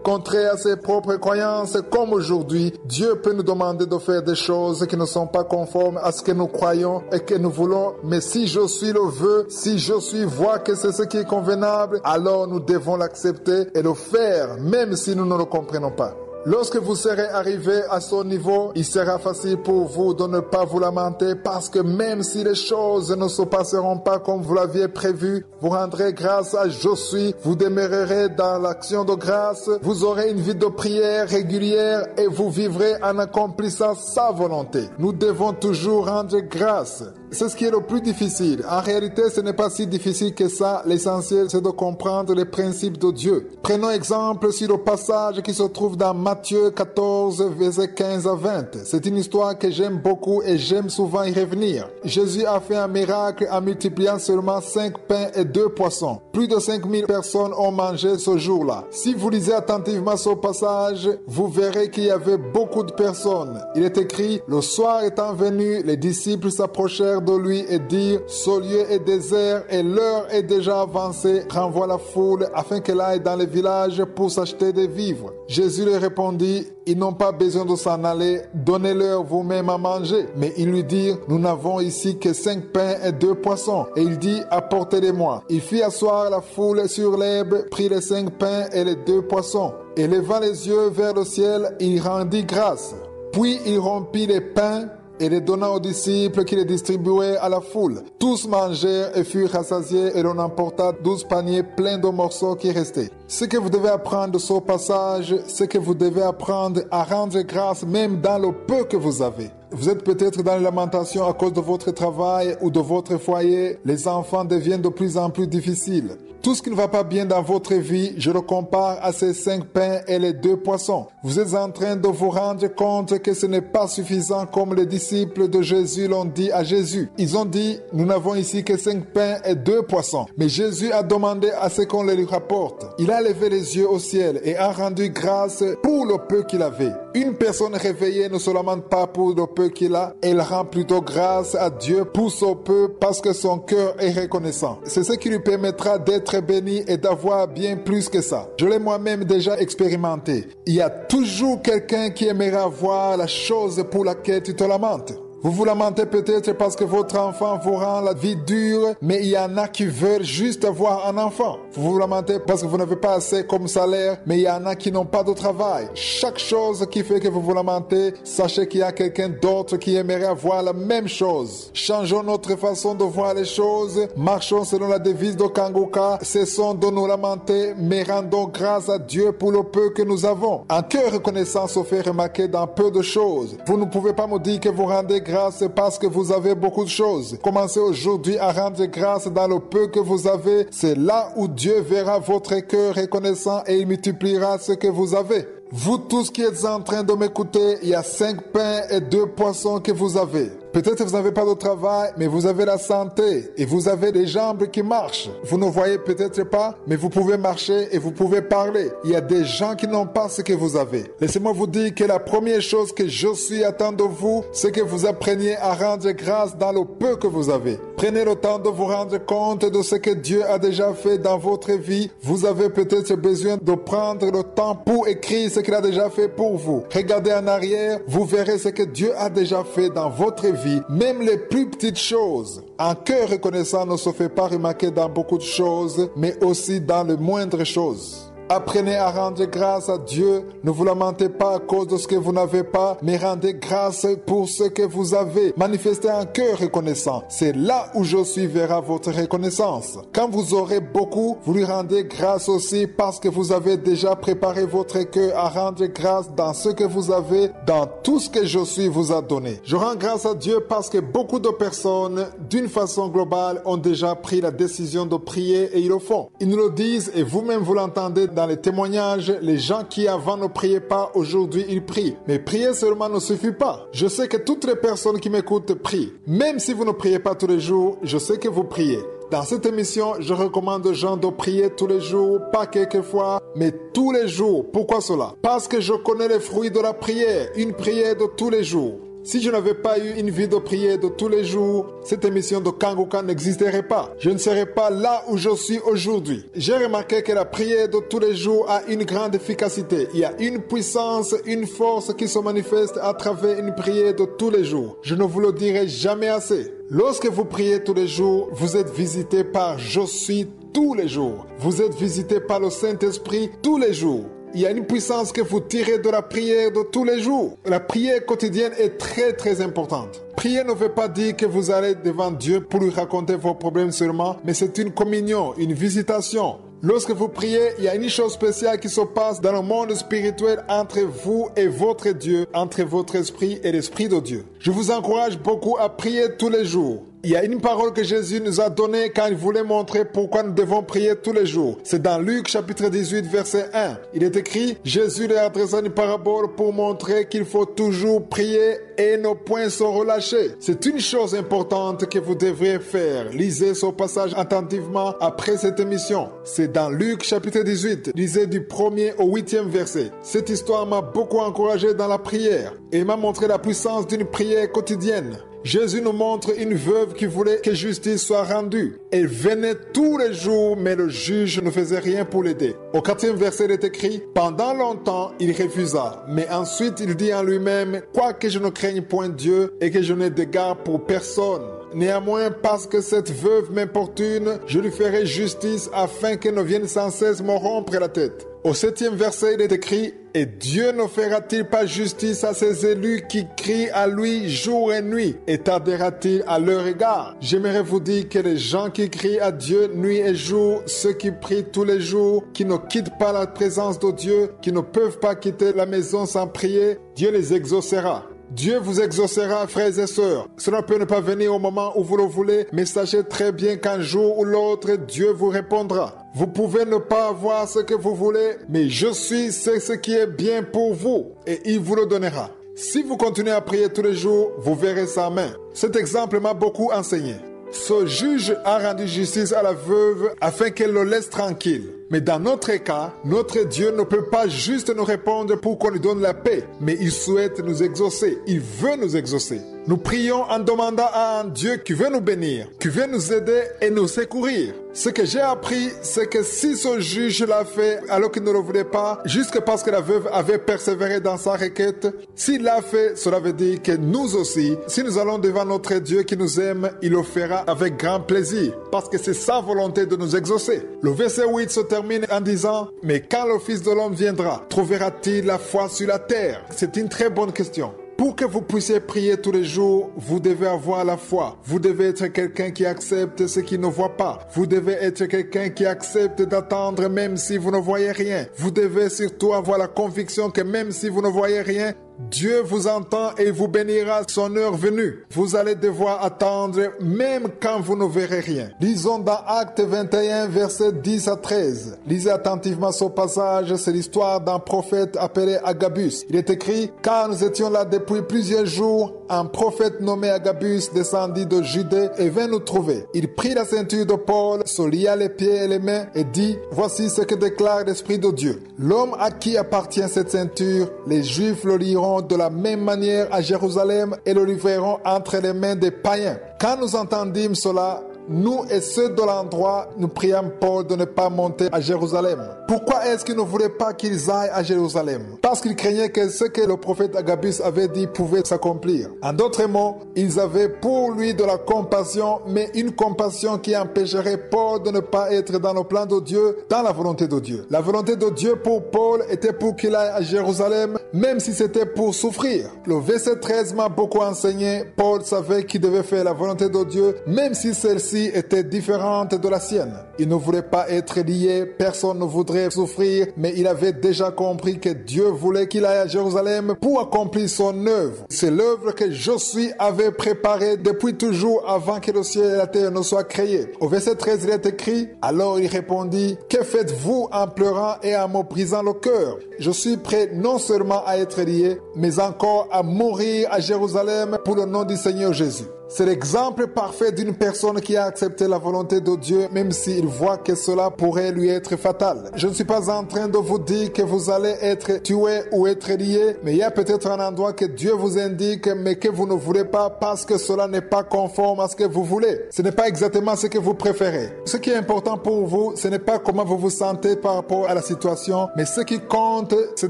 [SPEAKER 1] contraire à ses propres croyances. Comme aujourd'hui, Dieu peut nous demander de faire des choses qui ne sont pas conformes à ce que nous croyons et que nous voulons. Mais si je suis le vœu, si je suis vois que c'est ce qui est convenable, alors nous devons l'accepter et le faire, même si nous ne le comprenons pas. Lorsque vous serez arrivé à son niveau, il sera facile pour vous de ne pas vous lamenter parce que même si les choses ne se passeront pas comme vous l'aviez prévu, vous rendrez grâce à Je suis, vous demeurerez dans l'action de grâce, vous aurez une vie de prière régulière et vous vivrez en accomplissant sa volonté. Nous devons toujours rendre grâce. C'est ce qui est le plus difficile. En réalité, ce n'est pas si difficile que ça. L'essentiel, c'est de comprendre les principes de Dieu. Prenons exemple sur le passage qui se trouve dans Matthieu 14, versets 15 à 20. C'est une histoire que j'aime beaucoup et j'aime souvent y revenir. Jésus a fait un miracle en multipliant seulement 5 pains et 2 poissons. Plus de 5000 personnes ont mangé ce jour-là. Si vous lisez attentivement ce passage, vous verrez qu'il y avait beaucoup de personnes. Il est écrit, le soir étant venu, les disciples s'approchèrent de lui et dirent, ce lieu est désert et l'heure est déjà avancée, renvoie la foule afin qu'elle aille dans les villages pour s'acheter des vivres. Jésus leur répondit, ils n'ont pas besoin de s'en aller, donnez-leur vous-même à manger. Mais ils lui dirent, nous n'avons ici que 5 pains et 2 poissons. Et il dit, apportez-les-moi. Il fit asseoir la foule sur l'herbe, prit les 5 pains et les 2 poissons. Et levant les yeux vers le ciel, il rendit grâce. Puis il rompit les pains et les donna aux disciples qui les distribuaient à la foule. Tous mangèrent et furent rassasiés et l'on emporta 12 paniers pleins de morceaux qui restaient. Ce que vous devez apprendre de ce passage, c'est que vous devez apprendre à rendre grâce même dans le peu que vous avez. Vous êtes peut-être dans les lamentations à cause de votre travail ou de votre foyer. Les enfants deviennent de plus en plus difficiles. Tout ce qui ne va pas bien dans votre vie, je le compare à ces 5 pains et les 2 poissons. Vous êtes en train de vous rendre compte que ce n'est pas suffisant comme les disciples de Jésus l'ont dit à Jésus. Ils ont dit, nous n'avons ici que 5 pains et 2 poissons. Mais Jésus a demandé à ce qu'on les lui rapporte. Il a levé les yeux au ciel et a rendu grâce pour le peu qu'il avait. Une personne réveillée ne se lamente pas pour le peu qu'il a, elle rend plutôt grâce à Dieu pour ce peu parce que son cœur est reconnaissant. C'est ce qui lui permettra d'être béni et d'avoir bien plus que ça. Je l'ai moi-même déjà expérimenté. Il y a toujours quelqu'un qui aimerait avoir la chose pour laquelle tu te lamentes. Vous vous lamentez peut-être parce que votre enfant vous rend la vie dure, mais il y en a qui veulent juste avoir un enfant. Vous vous lamentez parce que vous n'avez pas assez comme salaire, mais il y en a qui n'ont pas de travail. Chaque chose qui fait que vous vous lamentez, sachez qu'il y a quelqu'un d'autre qui aimerait avoir la même chose. Changeons notre façon de voir les choses. Marchons selon la devise de Kanguka. Cessons de nous lamenter, mais rendons grâce à Dieu pour le peu que nous avons. Un cœur reconnaissant se fait remarquer dans peu de choses. Vous ne pouvez pas me dire que vous rendez grâce parce que vous avez beaucoup de choses. Commencez aujourd'hui à rendre grâce dans le peu que vous avez. C'est là où Dieu verra votre cœur reconnaissant et il multipliera ce que vous avez. Vous tous qui êtes en train de m'écouter, il y a 5 pains et 2 poissons que vous avez. Peut-être vous n'avez pas de travail, mais vous avez la santé et vous avez des jambes qui marchent. Vous ne voyez peut-être pas, mais vous pouvez marcher et vous pouvez parler. Il y a des gens qui n'ont pas ce que vous avez. Laissez-moi vous dire que la première chose que je suis attend de vous, c'est que vous appreniez à rendre grâce dans le peu que vous avez. Prenez le temps de vous rendre compte de ce que Dieu a déjà fait dans votre vie. Vous avez peut-être besoin de prendre le temps pour écrire ce qu'il a déjà fait pour vous. Regardez en arrière, vous verrez ce que Dieu a déjà fait dans votre vie. Même les plus petites choses. Un cœur reconnaissant ne se fait pas remarquer dans beaucoup de choses, mais aussi dans les moindres choses. Apprenez à rendre grâce à Dieu. Ne vous lamentez pas à cause de ce que vous n'avez pas, mais rendez grâce pour ce que vous avez. Manifestez un cœur reconnaissant. C'est là où Je suis verra votre reconnaissance. Quand vous aurez beaucoup, vous lui rendez grâce aussi parce que vous avez déjà préparé votre cœur à rendre grâce dans ce que vous avez, dans tout ce que Je suis vous a donné. Je rends grâce à Dieu parce que beaucoup de personnes, d'une façon globale, ont déjà pris la décision de prier et ils le font. Ils nous le disent et vous-même vous l'entendez dans les témoignages, les gens qui avant ne priaient pas, aujourd'hui ils prient. Mais prier seulement ne suffit pas. Je sais que toutes les personnes qui m'écoutent prient. Même si vous ne priez pas tous les jours, je sais que vous priez. Dans cette émission, je recommande aux gens de prier tous les jours, pas quelquefois, mais tous les jours. Pourquoi cela? Parce que je connais les fruits de la prière, une prière de tous les jours. Si je n'avais pas eu une vie de prière de tous les jours, cette émission de Kanguka n'existerait pas. Je ne serais pas là où je suis aujourd'hui. J'ai remarqué que la prière de tous les jours a une grande efficacité. Il y a une puissance, une force qui se manifeste à travers une prière de tous les jours. Je ne vous le dirai jamais assez. Lorsque vous priez tous les jours, vous êtes visité par Je suis tous les jours. Vous êtes visité par le Saint-Esprit tous les jours. Il y a une puissance que vous tirez de la prière de tous les jours. La prière quotidienne est très très importante. Prier ne veut pas dire que vous allez devant Dieu pour lui raconter vos problèmes seulement, mais c'est une communion, une visitation. Lorsque vous priez, il y a une chose spéciale qui se passe dans le monde spirituel entre vous et votre Dieu, entre votre esprit et l'esprit de Dieu. Je vous encourage beaucoup à prier tous les jours. Il y a une parole que Jésus nous a donnée quand il voulait montrer pourquoi nous devons prier tous les jours. C'est dans Luc chapitre 18 verset 1. Il est écrit, Jésus leur adressa une parabole pour montrer qu'il faut toujours prier et ne point se relâcher. C'est une chose importante que vous devriez faire. Lisez ce passage attentivement après cette émission. C'est dans Luc chapitre 18. Lisez du 1er au 8e verset. Cette histoire m'a beaucoup encouragé dans la prière et m'a montré la puissance d'une prière quotidienne. Jésus nous montre une veuve qui voulait que justice soit rendue. Elle venait tous les jours, mais le juge ne faisait rien pour l'aider. Au 4e verset, il est écrit, « Pendant longtemps, il refusa, mais ensuite il dit en lui-même, « Quoique je ne craigne point Dieu et que je n'ai d'égard pour personne, néanmoins, parce que cette veuve m'importune, je lui ferai justice afin qu'elle ne vienne sans cesse me rompre la tête. » Au 7e verset, il est écrit, « Et Dieu ne fera-t-il pas justice à ses élus qui crient à lui jour et nuit, et tardera-t-il à leur égard ?» J'aimerais vous dire que les gens qui crient à Dieu nuit et jour, ceux qui prient tous les jours, qui ne quittent pas la présence de Dieu, qui ne peuvent pas quitter la maison sans prier, Dieu les exaucera. Dieu vous exaucera, frères et sœurs. Cela peut ne pas venir au moment où vous le voulez, mais sachez très bien qu'un jour ou l'autre, Dieu vous répondra. Vous pouvez ne pas avoir ce que vous voulez, mais je suis ce qui est bien pour vous, et il vous le donnera. Si vous continuez à prier tous les jours, vous verrez sa main. Cet exemple m'a beaucoup enseigné. Ce juge a rendu justice à la veuve afin qu'elle le laisse tranquille. Mais dans notre cas, notre Dieu ne peut pas juste nous répondre pour qu'on lui donne la paix, mais il souhaite nous exaucer. Il veut nous exaucer. Nous prions en demandant à un Dieu qui veut nous bénir, qui veut nous aider et nous secourir. Ce que j'ai appris, c'est que si ce juge l'a fait alors qu'il ne le voulait pas, juste parce que la veuve avait persévéré dans sa requête, s'il l'a fait, cela veut dire que nous aussi, si nous allons devant notre Dieu qui nous aime, il le fera avec grand plaisir, parce que c'est sa volonté de nous exaucer. Le verset 8 se termine en disant, « Mais quand le Fils de l'homme viendra, trouvera-t-il la foi sur la terre ?» C'est une très bonne question. Pour que vous puissiez prier tous les jours, vous devez avoir la foi. Vous devez être quelqu'un qui accepte ce qu'il ne voit pas. Vous devez être quelqu'un qui accepte d'attendre même si vous ne voyez rien. Vous devez surtout avoir la conviction que même si vous ne voyez rien, Dieu vous entend et vous bénira son heure venue. Vous allez devoir attendre même quand vous ne verrez rien. Lisons dans Actes 21, versets 10 à 13. Lisez attentivement ce passage, c'est l'histoire d'un prophète appelé Agabus. Il est écrit, « Quand nous étions là depuis plusieurs jours, un prophète nommé Agabus descendit de Judée et vint nous trouver. Il prit la ceinture de Paul, se lia les pieds et les mains et dit, « Voici ce que déclare l'Esprit de Dieu. L'homme à qui appartient cette ceinture, les Juifs le lieront de la même manière à Jérusalem et le livreront entre les mains des païens. » Quand nous entendîmes cela, nous et ceux de l'endroit, nous priâmes Paul de ne pas monter à Jérusalem. Pourquoi est-ce qu'il ne voulait pas qu'ils aillent à Jérusalem? Parce qu'ils craignaient que ce que le prophète Agabus avait dit pouvait s'accomplir. En d'autres mots, ils avaient pour lui de la compassion, mais une compassion qui empêcherait Paul de ne pas être dans le plan de Dieu, dans la volonté de Dieu. La volonté de Dieu pour Paul était pour qu'il aille à Jérusalem, même si c'était pour souffrir. Le verset 13 m'a beaucoup enseigné. Paul savait qu'il devait faire la volonté de Dieu, même si celle-ci était différente de la sienne. Il ne voulait pas être lié, personne ne voudrait souffrir, mais il avait déjà compris que Dieu voulait qu'il aille à Jérusalem pour accomplir son œuvre. C'est l'œuvre que Josué avait préparée depuis toujours avant que le ciel et la terre ne soient créés. Au verset 13, il est écrit, « Alors il répondit, « Que faites-vous en pleurant et en me brisant le cœur? Je suis prêt non seulement à être lié, mais encore à mourir à Jérusalem pour le nom du Seigneur Jésus. » C'est l'exemple parfait d'une personne qui a accepté la volonté de Dieu, même s'il voit que cela pourrait lui être fatal. Je ne suis pas en train de vous dire que vous allez être tué ou être lié, mais il y a peut-être un endroit que Dieu vous indique, mais que vous ne voulez pas parce que cela n'est pas conforme à ce que vous voulez. Ce n'est pas exactement ce que vous préférez. Ce qui est important pour vous, ce n'est pas comment vous vous sentez par rapport à la situation, mais ce qui compte, c'est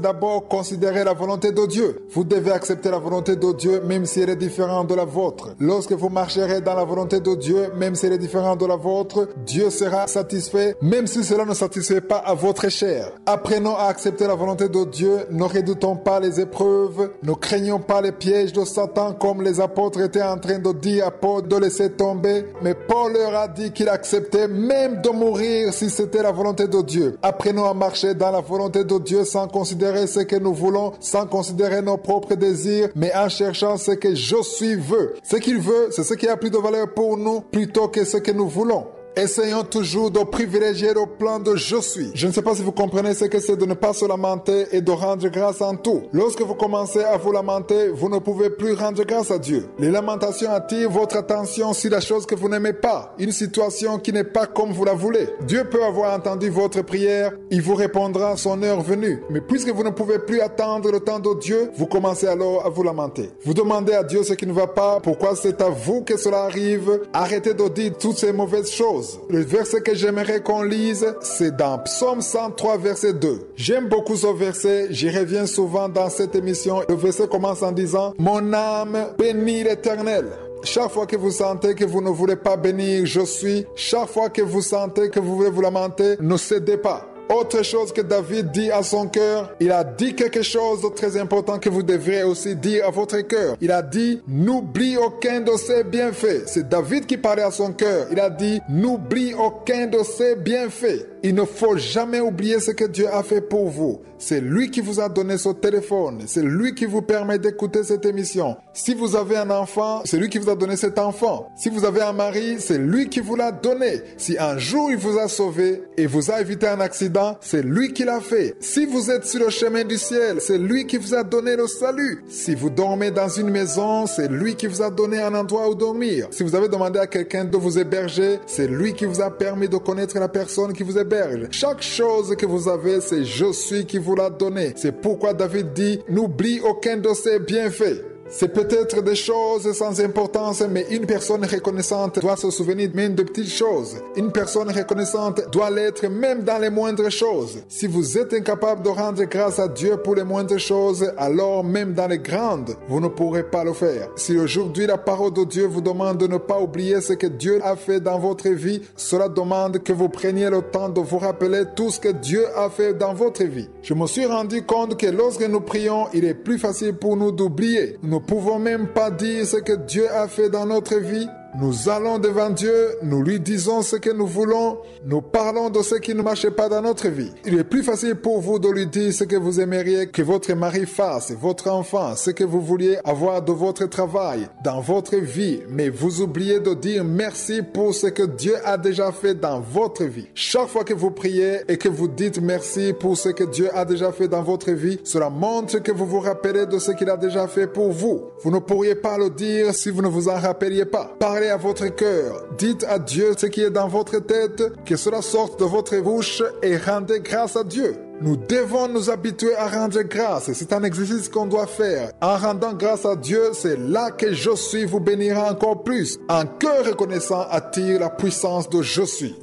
[SPEAKER 1] d'abord considérer la volonté de Dieu. Vous devez accepter la volonté de Dieu, même si elle est différente de la vôtre. Lorsque lorsque vous marcherez dans la volonté de Dieu, même si elle est différente de la vôtre, Dieu sera satisfait, même si cela ne satisfait pas à votre chair. Apprenons à accepter la volonté de Dieu, ne redoutons pas les épreuves, ne craignons pas les pièges de Satan comme les apôtres étaient en train de dire à Paul de laisser tomber, mais Paul leur a dit qu'il acceptait même de mourir si c'était la volonté de Dieu. Apprenons à marcher dans la volonté de Dieu sans considérer ce que nous voulons, sans considérer nos propres désirs, mais en cherchant ce que je suis veut. Ce qu'il veut, c'est ce qui a plus de valeur pour nous plutôt que ce que nous voulons. Essayons toujours de privilégier le plan de je suis. Je ne sais pas si vous comprenez ce que c'est de ne pas se lamenter et de rendre grâce en tout. Lorsque vous commencez à vous lamenter, vous ne pouvez plus rendre grâce à Dieu. Les lamentations attirent votre attention sur la chose que vous n'aimez pas, une situation qui n'est pas comme vous la voulez. Dieu peut avoir entendu votre prière, il vous répondra à son heure venue. Mais puisque vous ne pouvez plus attendre le temps de Dieu, vous commencez alors à vous lamenter. Vous demandez à Dieu ce qui ne va pas, pourquoi c'est à vous que cela arrive. Arrêtez de dire toutes ces mauvaises choses. Le verset que j'aimerais qu'on lise, c'est dans Psaume 103, verset 2. J'aime beaucoup ce verset, j'y reviens souvent dans cette émission. Le verset commence en disant « Mon âme bénit l'Éternel ». Chaque fois que vous sentez que vous ne voulez pas bénir, je suis. Chaque fois que vous sentez que vous voulez vous lamenter, ne cédez pas. Autre chose que David dit à son cœur, il a dit quelque chose de très important que vous devrez aussi dire à votre cœur. Il a dit, n'oublie aucun de ses bienfaits. C'est David qui parlait à son cœur. Il a dit, n'oublie aucun de ses bienfaits. Il ne faut jamais oublier ce que Dieu a fait pour vous. C'est lui qui vous a donné ce téléphone. C'est lui qui vous permet d'écouter cette émission. Si vous avez un enfant, c'est lui qui vous a donné cet enfant. Si vous avez un mari, c'est lui qui vous l'a donné. Si un jour il vous a sauvé et vous a évité un accident, c'est lui qui l'a fait. Si vous êtes sur le chemin du ciel, c'est lui qui vous a donné le salut. Si vous dormez dans une maison, c'est lui qui vous a donné un endroit où dormir. Si vous avez demandé à quelqu'un de vous héberger, c'est lui qui vous a permis de connaître la personne qui vous héberge. Chaque chose que vous avez, c'est je suis qui vous l'a donné. C'est pourquoi David dit, n'oublie aucun de ses bienfaits. C'est peut-être des choses sans importance, mais une personne reconnaissante doit se souvenir même de petites choses. Une personne reconnaissante doit l'être même dans les moindres choses. Si vous êtes incapable de rendre grâce à Dieu pour les moindres choses, alors même dans les grandes, vous ne pourrez pas le faire. Si aujourd'hui la parole de Dieu vous demande de ne pas oublier ce que Dieu a fait dans votre vie, cela demande que vous preniez le temps de vous rappeler tout ce que Dieu a fait dans votre vie. Je me suis rendu compte que lorsque nous prions, il est plus facile pour nous d'oublier. Nous ne pouvons même pas dire ce que Dieu a fait dans notre vie. Nous allons devant Dieu, nous lui disons ce que nous voulons, nous parlons de ce qui ne marche pas dans notre vie. Il est plus facile pour vous de lui dire ce que vous aimeriez que votre mari fasse, votre enfant, ce que vous vouliez avoir de votre travail, dans votre vie, mais vous oubliez de dire merci pour ce que Dieu a déjà fait dans votre vie. Chaque fois que vous priez et que vous dites merci pour ce que Dieu a déjà fait dans votre vie, cela montre que vous vous rappelez de ce qu'il a déjà fait pour vous. Vous ne pourriez pas le dire si vous ne vous en rappeliez pas. Parlez à votre cœur. Dites à Dieu ce qui est dans votre tête, que cela sorte de votre bouche et rendez grâce à Dieu. Nous devons nous habituer à rendre grâce. C'est un exercice qu'on doit faire. En rendant grâce à Dieu, c'est là que je suis vous bénira encore plus. Un cœur reconnaissant attire la puissance de je suis.